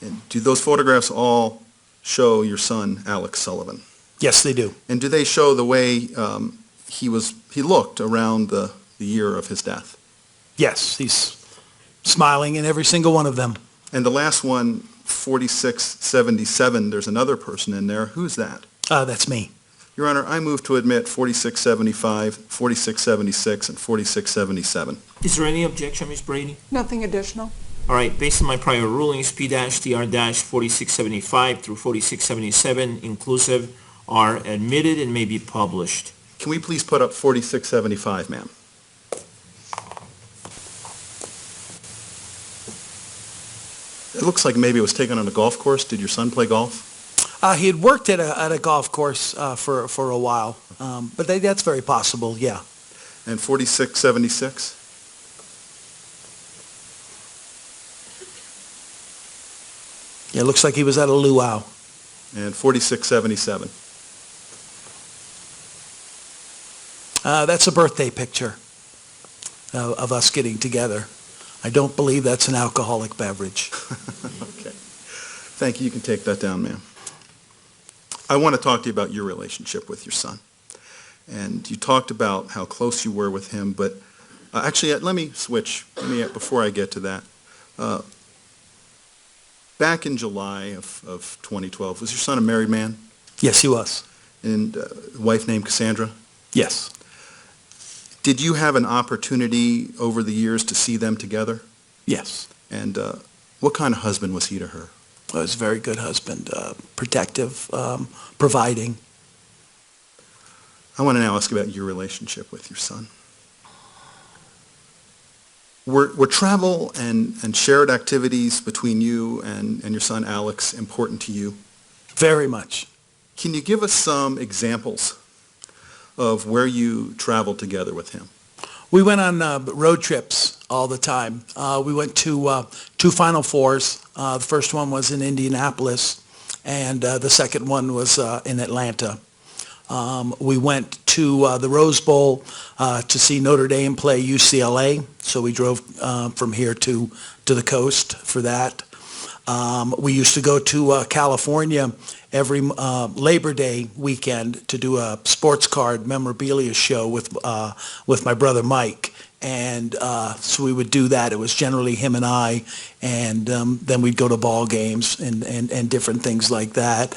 And do those photographs all show your son, Alex Sullivan? Yes, they do. And do they show the way he looked around the year of his death? Yes, he's smiling in every single one of them. And the last one, 4677, there's another person in there. Who's that? That's me. Your Honor, I move to admit 4675, 4676, and 4677. Is there any objection, Ms. Brady? Nothing additional. All right, based on my prior rulings, P-TR-4675 through 4677 inclusive are admitted and may be published. Can we please put up 4675, ma'am? It looks like maybe it was taken on a golf course. Did your son play golf? He had worked at a golf course for a while, but that's very possible, yeah. And 4676? Yeah, it looks like he was at a luau. And 4677? That's a birthday picture of us getting together. I don't believe that's an alcoholic beverage. Okay. Thank you. You can take that down, ma'am. I want to talk to you about your relationship with your son. And you talked about how close you were with him, but actually, let me switch. Before I get to that, Back in July of 2012, was your son a married man? Yes, he was. And a wife named Cassandra? Yes. Did you have an opportunity over the years to see them together? Yes. And what kind of husband was he to her? He was a very good husband, protective, providing. I want to now ask about your relationship with your son. Were travel and shared activities between you and your son Alex important to you? Very much. Can you give us some examples of where you traveled together with him? We went on road trips all the time. We went to two Final Fours. The first one was in Indianapolis, and the second one was in Atlanta. We went to the Rose Bowl to see Notre Dame play UCLA, so we drove from here to the coast for that. We used to go to California every Labor Day weekend to do a sports card memorabilia show with my brother Mike. And so we would do that. It was generally him and I, and then we'd go to ball games and different things like that.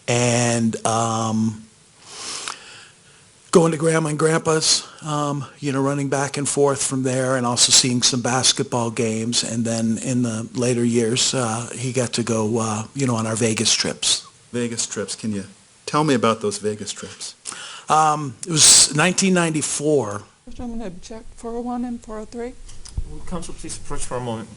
And going to Grandma and Grandpa's, running back and forth from there, and also seeing some basketball games. And then in the later years, he got to go, on our Vegas trips. Vegas trips. Can you tell me about those Vegas trips? It was 1994. I'm going to object 401 and 403. Will counsel please approach for a moment?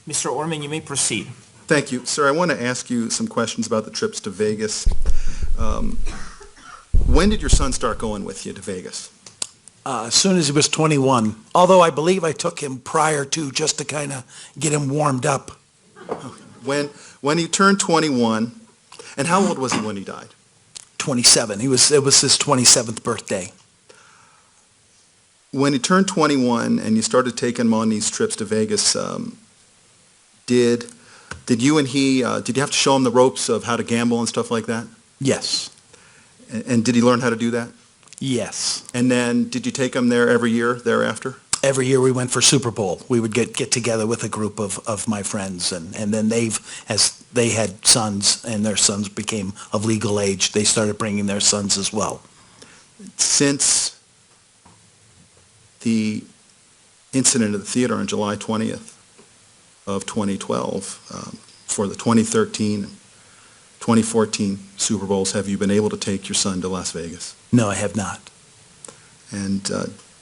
Mr. Orman, you may proceed. Thank you. Sir, I want to ask you some questions about the trips to Vegas. When did your son start going with you to Vegas? As soon as he was 21, although I believe I took him prior to, just to kind of get him warmed up. When he turned 21, and how old was he when he died? 27. It was his 27th birthday. When he turned 21 and you started taking him on these trips to Vegas, did you and he, did you have to show him the ropes of how to gamble and stuff like that? Yes. And did he learn how to do that? Yes. And then did you take him there every year thereafter? Every year we went for Super Bowl. We would get together with a group of my friends, and then as they had sons and their sons became of legal age, they started bringing their sons as well. Since the incident at the theater on July 20th of 2012 for the 2013 and 2014 Super Bowls, have you been able to take your son to Las Vegas? No, I have not. And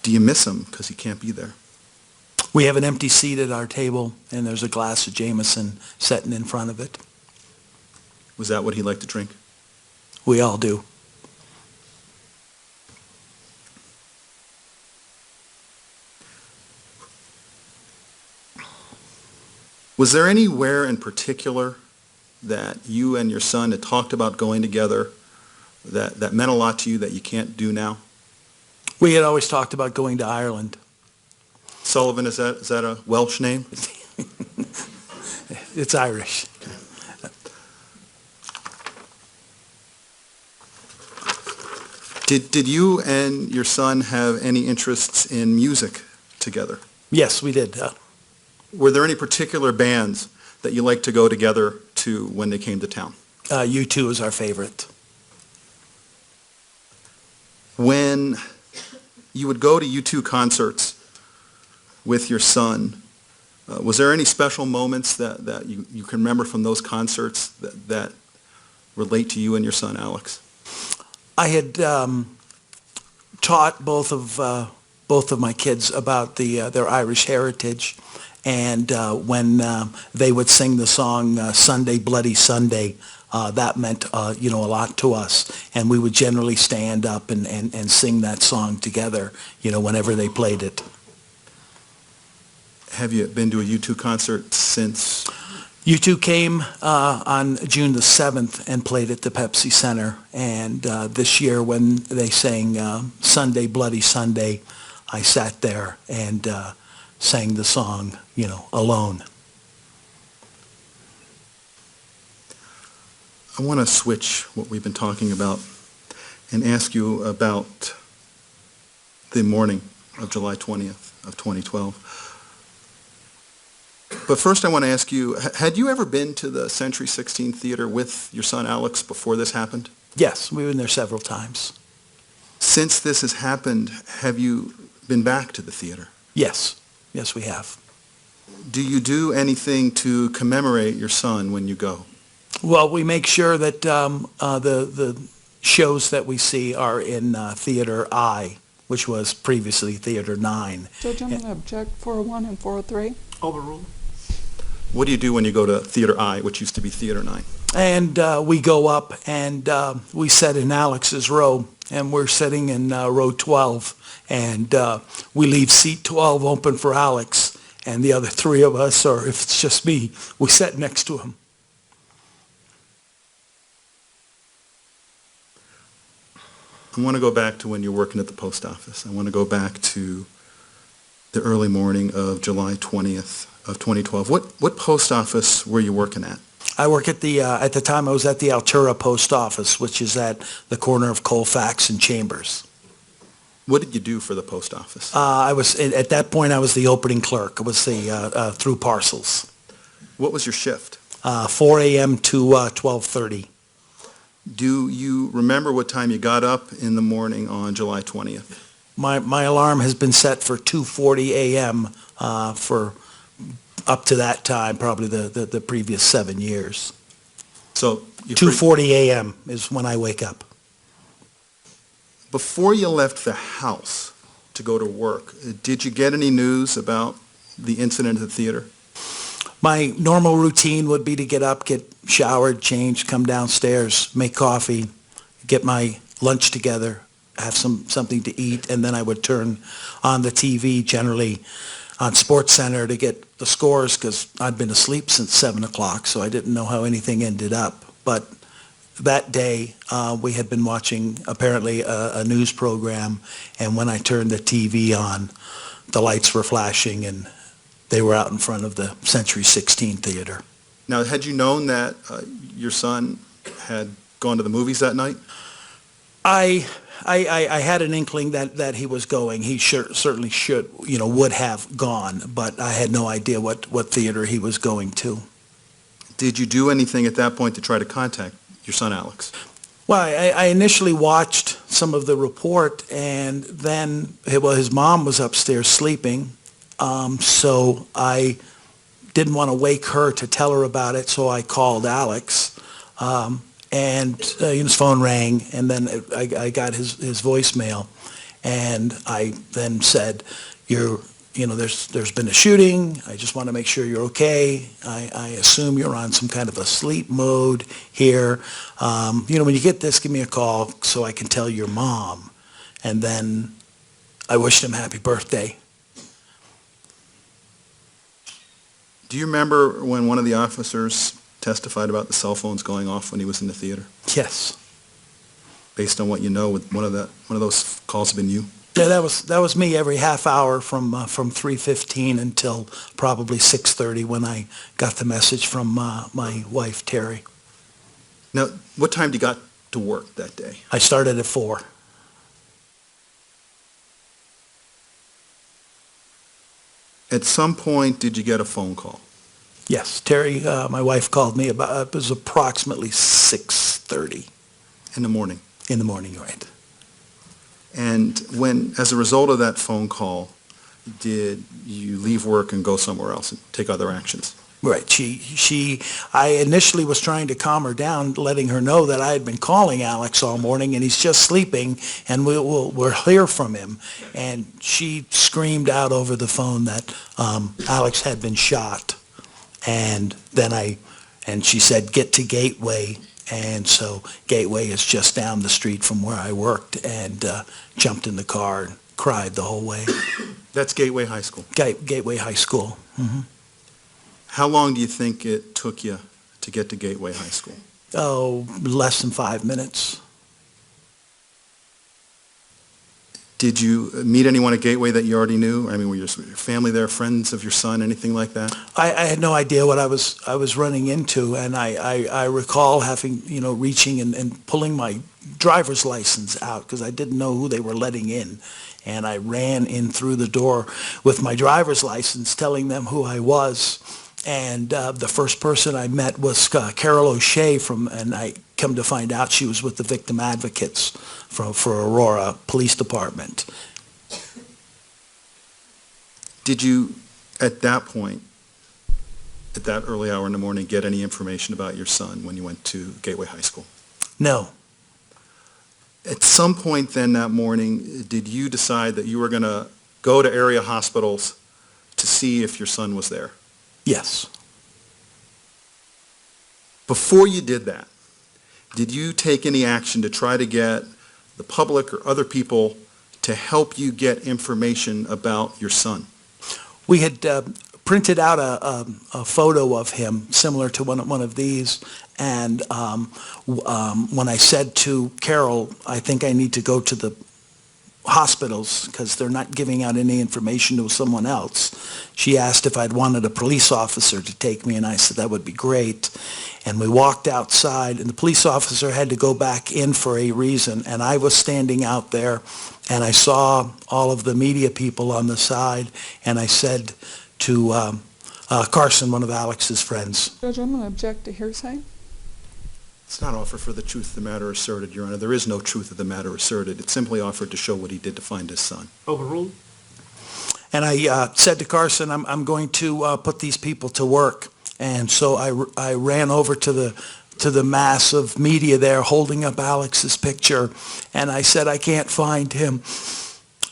do you miss him because he can't be there? We have an empty seat at our table, and there's a glass of Jameson sitting in front of it. Was that what he liked to drink? We all do. Was there anywhere in particular that you and your son had talked about going together that meant a lot to you that you can't do now? We had always talked about going to Ireland. Sullivan, is that a Welsh name? It's Irish. Did you and your son have any interests in music together? Yes, we did. Were there any particular bands that you liked to go together to when they came to town? U2 is our favorite. When you would go to U2 concerts with your son, was there any special moments that you can remember from those concerts that relate to you and your son, Alex? I had taught both of my kids about their Irish heritage, and when they would sing the song "Sunday Bloody Sunday," that meant a lot to us, and we would generally stand up and sing that song together, whenever they played it. Have you been to a U2 concert since? U2 came on June the 7th and played at the Pepsi Center, and this year when they sang "Sunday Bloody Sunday," I sat there and sang the song, alone. I want to switch what we've been talking about and ask you about the morning of July 20th of 2012. But first I want to ask you, had you ever been to the Century 16 Theater with your son Alex before this happened? Yes, we've been there several times. Since this has happened, have you been back to the theater? Yes, we have. Do you do anything to commemorate your son when you go? Well, we make sure that the shows that we see are in Theater I, which was previously Theater 9. Judge, I'm going to object 401 and 403. Overruled. What do you do when you go to Theater I, which used to be Theater 9? And we go up and we sit in Alex's row, and we're sitting in row 12, and we leave seat 12 open for Alex, and the other three of us, or if it's just me, we sit next to him. I want to go back to when you're working at the post office. I want to go back to the early morning of July 20th of 2012. What post office were you working at? I work at the time I was at the Altura Post Office, which is at the corner of Colfax and Chambers. What did you do for the post office? At that point, I was the opening clerk. I was the through parcels. What was your shift? 4 a.m. to 12:30. Do you remember what time you got up in the morning on July 20th? My alarm has been set for 2:40 a.m. For up to that time, probably the previous 7 years. So 2:40 a.m. is when I wake up. Before you left the house to go to work, did you get any news about the incident at the theater? My normal routine would be to get up, get showered, changed, come downstairs, make coffee, get my lunch together, have something to eat, and then I would turn on the TV, generally on SportsCenter, to get the scores, because I'd been asleep since 7 o'clock, so I didn't know how anything ended up. But that day, we had been watching, apparently, a news program, and when I turned the TV on, the lights were flashing, and they were out in front of the Century 16 Theater. Now, had you known that your son had gone to the movies that night? I had an inkling that he was going. He certainly would have gone, but I had no idea what theater he was going to. Did you do anything at that point to try to contact your son, Alex? Well, I initially watched some of the report, and then his mom was upstairs sleeping, So I didn't want to wake her to tell her about it, so I called Alex. And his phone rang, and then I got his voicemail. And I then said, there's been a shooting. I just want to make sure you're okay. I assume you're on some kind of a sleep mode here. When you get this, give me a call so I can tell your mom. And then I wished him happy birthday. Do you remember when one of the officers testified about the cell phones going off when he was in the theater? Yes. Based on what you know, would one of those calls have been you? Yeah, that was me every half hour from 3:15 until probably 6:30 when I got the message from my wife, Terry. Now, what time did you got to work that day? I started at 4. At some point, did you get a phone call? Yes, Terry, my wife called me about, it was approximately 6:30. In the morning. In the morning, right. And when, as a result of that phone call, did you leave work and go somewhere else and take other actions? Right. I initially was trying to calm her down, letting her know that I had been calling Alex all morning and he's just sleeping and we'll hear from him. And she screamed out over the phone that Alex had been shot. And then she said, get to Gateway. And so Gateway is just down the street from where I worked, and jumped in the car and cried the whole way. That's Gateway High School. Gateway High School. Mm-hmm. How long do you think it took you to get to Gateway High School? Oh, less than 5 minutes. Did you meet anyone at Gateway that you already knew? I mean, were your family there, friends of your son, anything like that? I had no idea what I was running into, and I recall having, reaching and pulling my driver's license out because I didn't know who they were letting in. And I ran in through the door with my driver's license telling them who I was. And the first person I met was Carol O'Shea and I come to find out she was with the Victim Advocates for Aurora Police Department. Did you, at that point, at that early hour in the morning, get any information about your son when you went to Gateway High School? No. At some point then that morning, did you decide that you were going to go to area hospitals to see if your son was there? Yes. Before you did that, did you take any action to try to get the public or other people to help you get information about your son? We had printed out a photo of him similar to one of these, and when I said to Carol, I think I need to go to the hospitals because they're not giving out any information to someone else. She asked if I'd wanted a police officer to take me, and I said that would be great. And we walked outside, and the police officer had to go back in for a reason, and I was standing out there, and I saw all of the media people on the side, and I said to Carson, one of Alex's friends. Judge, I'm going to object to hearsay. It's not offered for the truth of the matter asserted, Your Honor. There is no truth of the matter asserted. It's simply offered to show what he did to find his son. Overruled. And I said to Carson, I'm going to put these people to work. And so I ran over to the mass of media there holding up Alex's picture. And I said, I can't find him.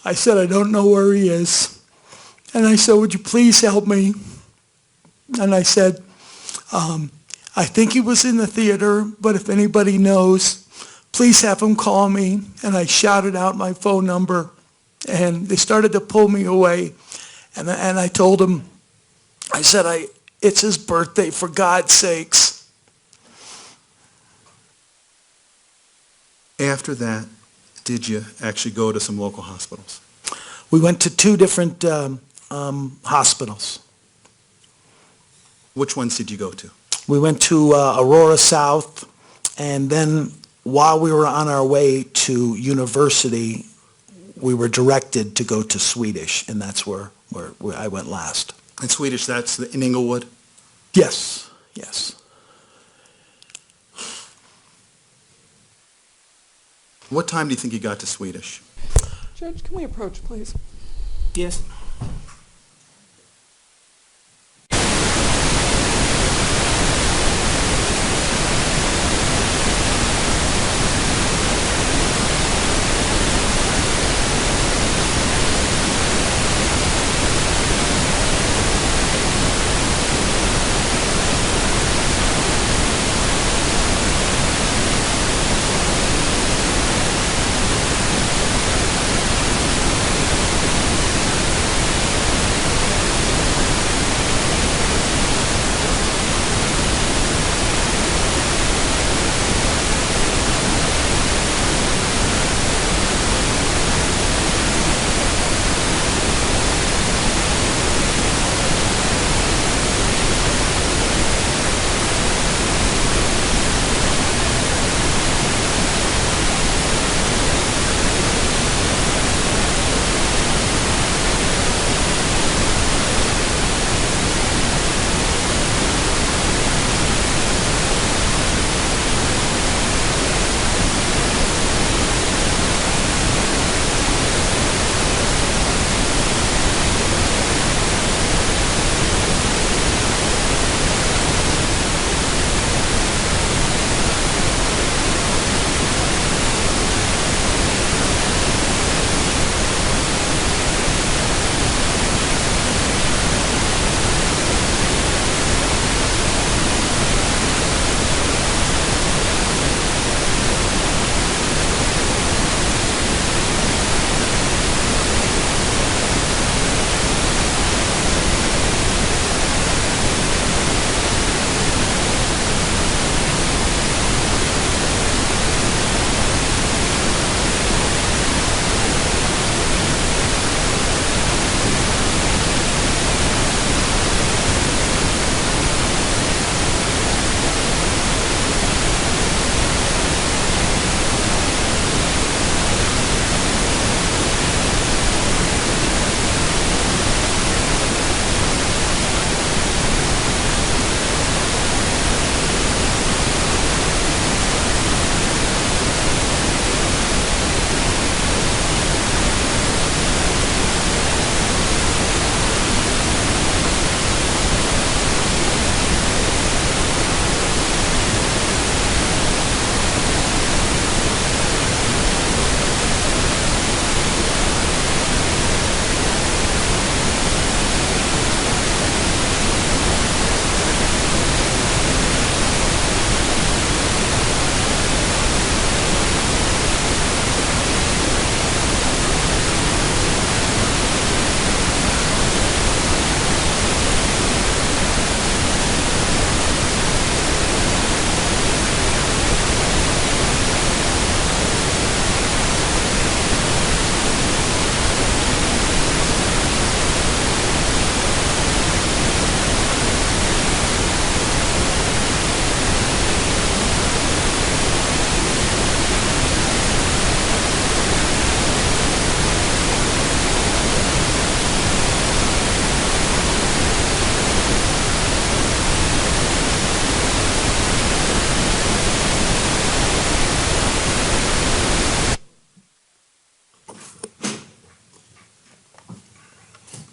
I said, I don't know where he is. And I said, would you please help me? And I said, I think he was in the theater, but if anybody knows, please have him call me. And I shouted out my phone number, and they started to pull me away. And I told him, I said, it's his birthday, for God's sakes. After that, did you actually go to some local hospitals? We went to 2 different hospitals. Which ones did you go to? We went to Aurora South, and then while we were on our way to university, we were directed to go to Swedish, and that's where I went last. In Swedish, that's in Inglewood? Yes, yes. What time do you think you got to Swedish? Judge, can we approach, please? Yes.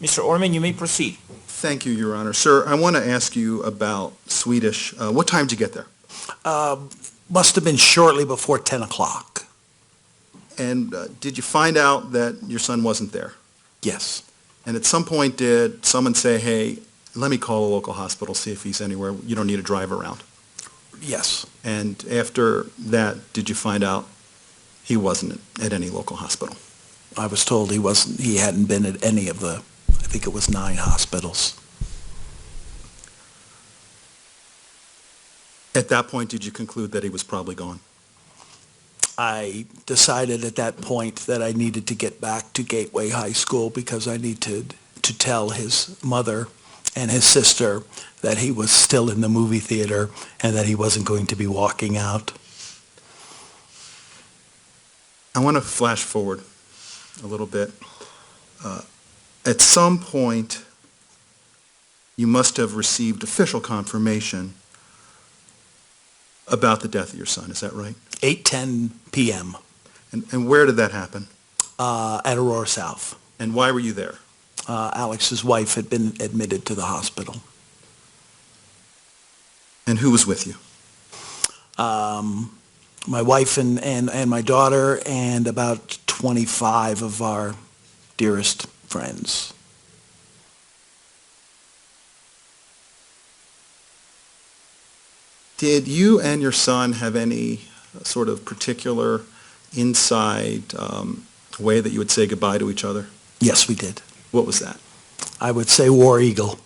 Mr. Orman, you may proceed. Thank you, Your Honor. Sir, I want to ask you about Swedish. What time did you get there? Must have been shortly before 10 o'clock. And did you find out that your son wasn't there? Yes. And at some point, did someone say, hey, let me call a local hospital, see if he's anywhere. You don't need to drive around. Yes. And after that, did you find out he wasn't at any local hospital? I was told he hadn't been at any of the, I think it was 9 hospitals. At that point, did you conclude that he was probably gone? I decided at that point that I needed to get back to Gateway High School because I needed to tell his mother and his sister that he was still in the movie theater and that he wasn't going to be walking out. I want to flash forward a little bit. At some point, you must have received official confirmation about the death of your son. Is that right? 8:10 p.m. And where did that happen? At Aurora South. And why were you there? Alex's wife had been admitted to the hospital. And who was with you? My wife and my daughter and about 25 of our dearest friends. Did you and your son have any sort of particular inside way that you would say goodbye to each other? Yes, we did. What was that? I would say War Eagle.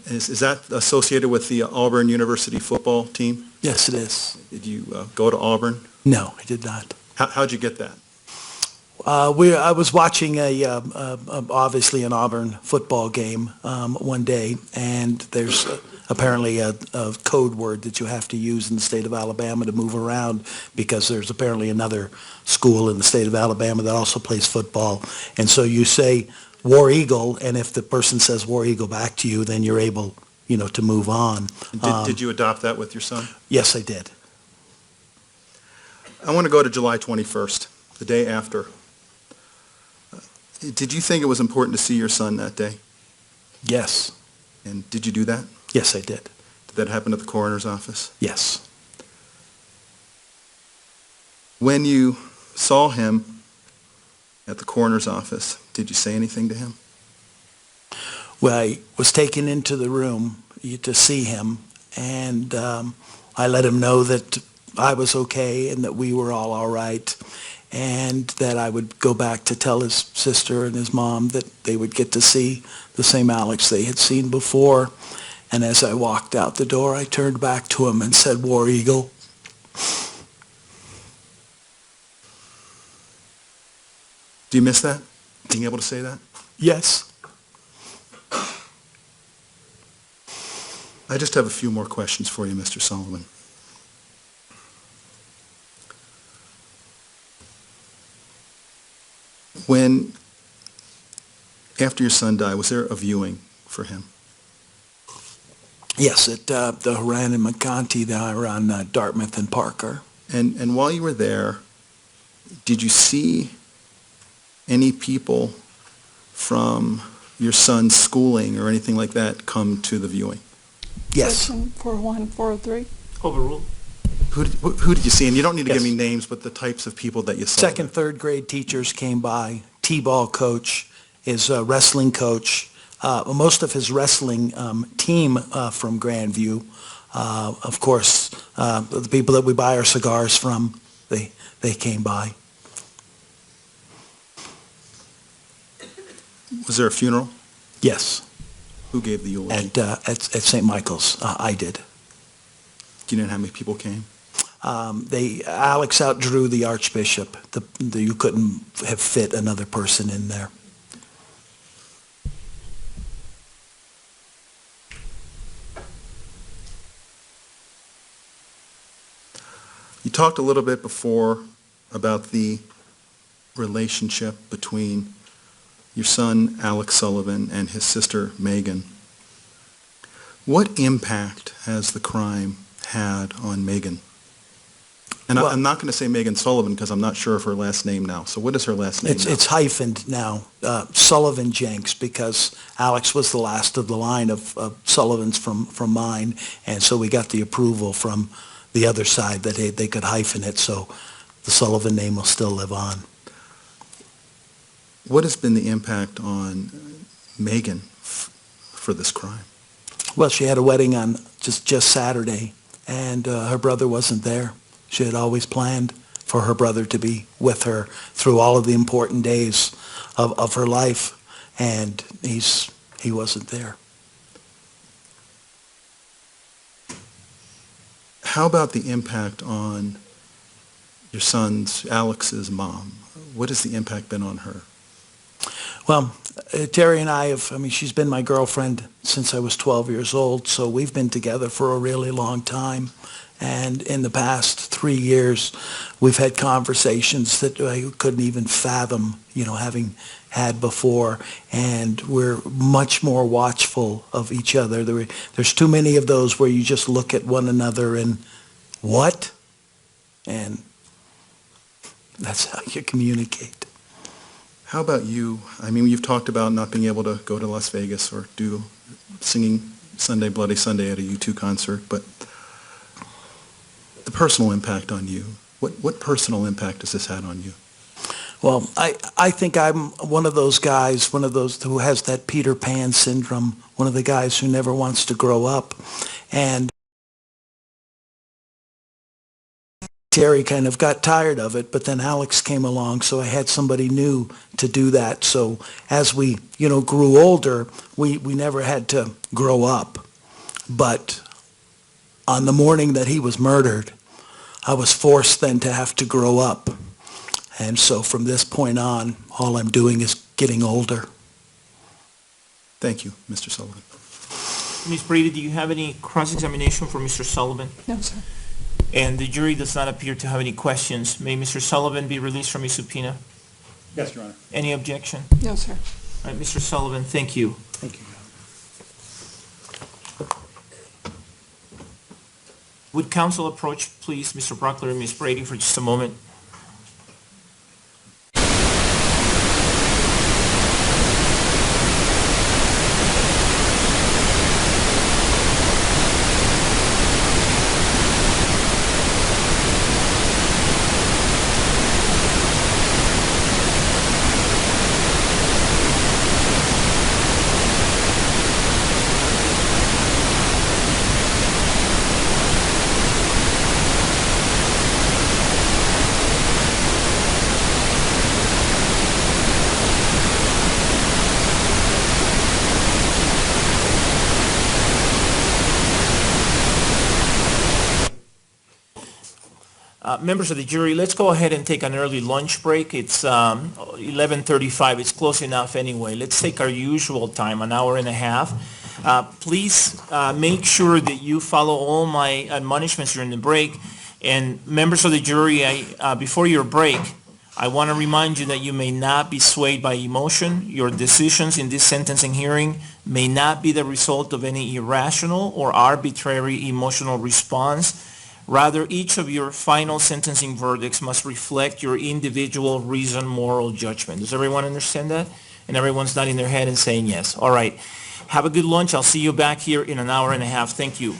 Is that associated with the Auburn University football team? Yes, it is. Did you go to Auburn? No, I did not. How'd you get that? I was watching obviously an Auburn football game one day, and there's apparently a code word that you have to use in the state of Alabama to move around because there's apparently another school in the state of Alabama that also plays football. And so you say War Eagle, and if the person says War Eagle back to you, then you're able, to move on. Did you adopt that with your son? Yes, I did. I want to go to July 21st, the day after. Did you think it was important to see your son that day? Yes. And did you do that? Yes, I did. Did that happen at the coroner's office? Yes. When you saw him at the coroner's office, did you say anything to him? Well, I was taken into the room to see him, and I let him know that I was okay and that we were all right, and that I would go back to tell his sister and his mom that they would get to see the same Alex they had seen before. And as I walked out the door, I turned back to him and said, War Eagle. Do you miss that? Being able to say that? Yes. I just have a few more questions for you, Mr. Sullivan. After your son died, was there a viewing for him? Yes, at the Horan and McConty there on Dartmouth and Parker. And while you were there, did you see any people from your son's schooling or anything like that come to the viewing? Yes. Section 41403. Overruled. Who did you see? And you don't need to give Yes. me names, but the types of people that you saw. Second, third grade teachers came by, T-ball coach, his wrestling coach, most of his wrestling team from Grandview. Of course, the people that we buy our cigars from, they came by. Was there a funeral? Yes, Who gave the eulogy? at St. Michael's, I did. Do you know how many people came? Alex outdrew the Archbishop. You couldn't have fit another person in there. You talked a little bit before about the relationship between your son, Alex Sullivan, and his sister, Megan. What impact has the crime had on Megan? And Well- I'm not going to say Megan Sullivan because I'm not sure of her last name now. So what is her last name now? It's hyphened now, Sullivan Jenks, because Alex was the last of the line of Sullivans from mine, and so we got the approval from the other side that they could hyphen it, so the Sullivan name will still live on. What has been the impact on Megan for this crime? Well, she had a wedding on just Saturday, and her brother wasn't there. She had always planned for her brother to be with her through all of the important days of her life, and he wasn't there. How about the impact on your son's, Alex's mom? What has the impact been on her? Well, Terry and I she's been my girlfriend since I was 12 years old, so we've been together for a really long time. And in the past 3 years, we've had conversations that I couldn't even fathom, having had before. And we're much more watchful of each other. There's too many of those where you just look at one another and, what? And that's how you communicate. How about you? I mean, you've talked about not being able to go to Las Vegas or do singing Sunday Bloody Sunday at a U2 concert, but the personal impact on you. What personal impact has this had on you? Well, I think I'm one of those guys, one of those who has that Peter Pan syndrome, one of the guys who never wants to grow up. And Terry kind of got tired of it, but then Alex came along, so I had somebody new to do that. So as we, grew older, we never had to grow up. But on the morning that he was murdered, I was forced then to have to grow up. And so from this point on, all I'm doing is getting older. Thank you, Mr. Sullivan. Ms. Brady, do you have any cross-examination for Mr. Sullivan? No, sir. And the jury does not appear to have any questions. May Mr. Sullivan be released from his subpoena? Yes, Your Honor. Any objection? No, sir. All right, Mr. Sullivan, thank you. Thank you. Would counsel approach, please, Mr. Brockler and Ms. Brady for just a moment? Members of the jury, let's go ahead and take an early lunch break. It's 11:35. It's close enough anyway. Let's take our usual time, an hour and a half. Please make sure that you follow all my admonishments during the break. And members of the jury, before your break, I want to remind you that you may not be swayed by emotion. Your decisions in this sentencing hearing may not be the result of any irrational or arbitrary emotional response. Rather, each of your final sentencing verdicts must reflect your individual reasoned moral judgment. Does everyone understand that? And everyone's nodding their head and saying yes. All right. Have a good lunch. I'll see you back here in an hour and a half. Thank you.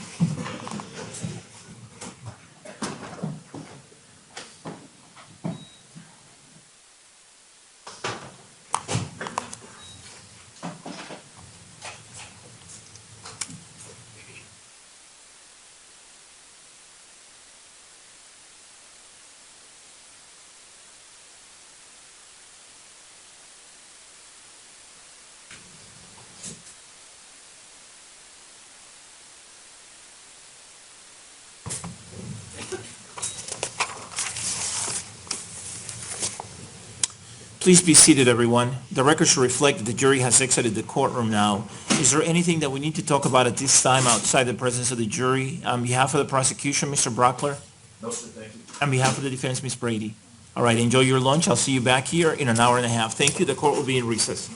Please be seated, everyone. The record should reflect that the jury has exited the courtroom now. Is there anything that we need to talk about at this time outside the presence of the jury? On behalf of the prosecution, Mr. Brockler? No, sir, thank you. On behalf of the defense, Ms. Brady? All right, enjoy your lunch. I'll see you back here in an hour and a half. Thank you. The court will be in recess.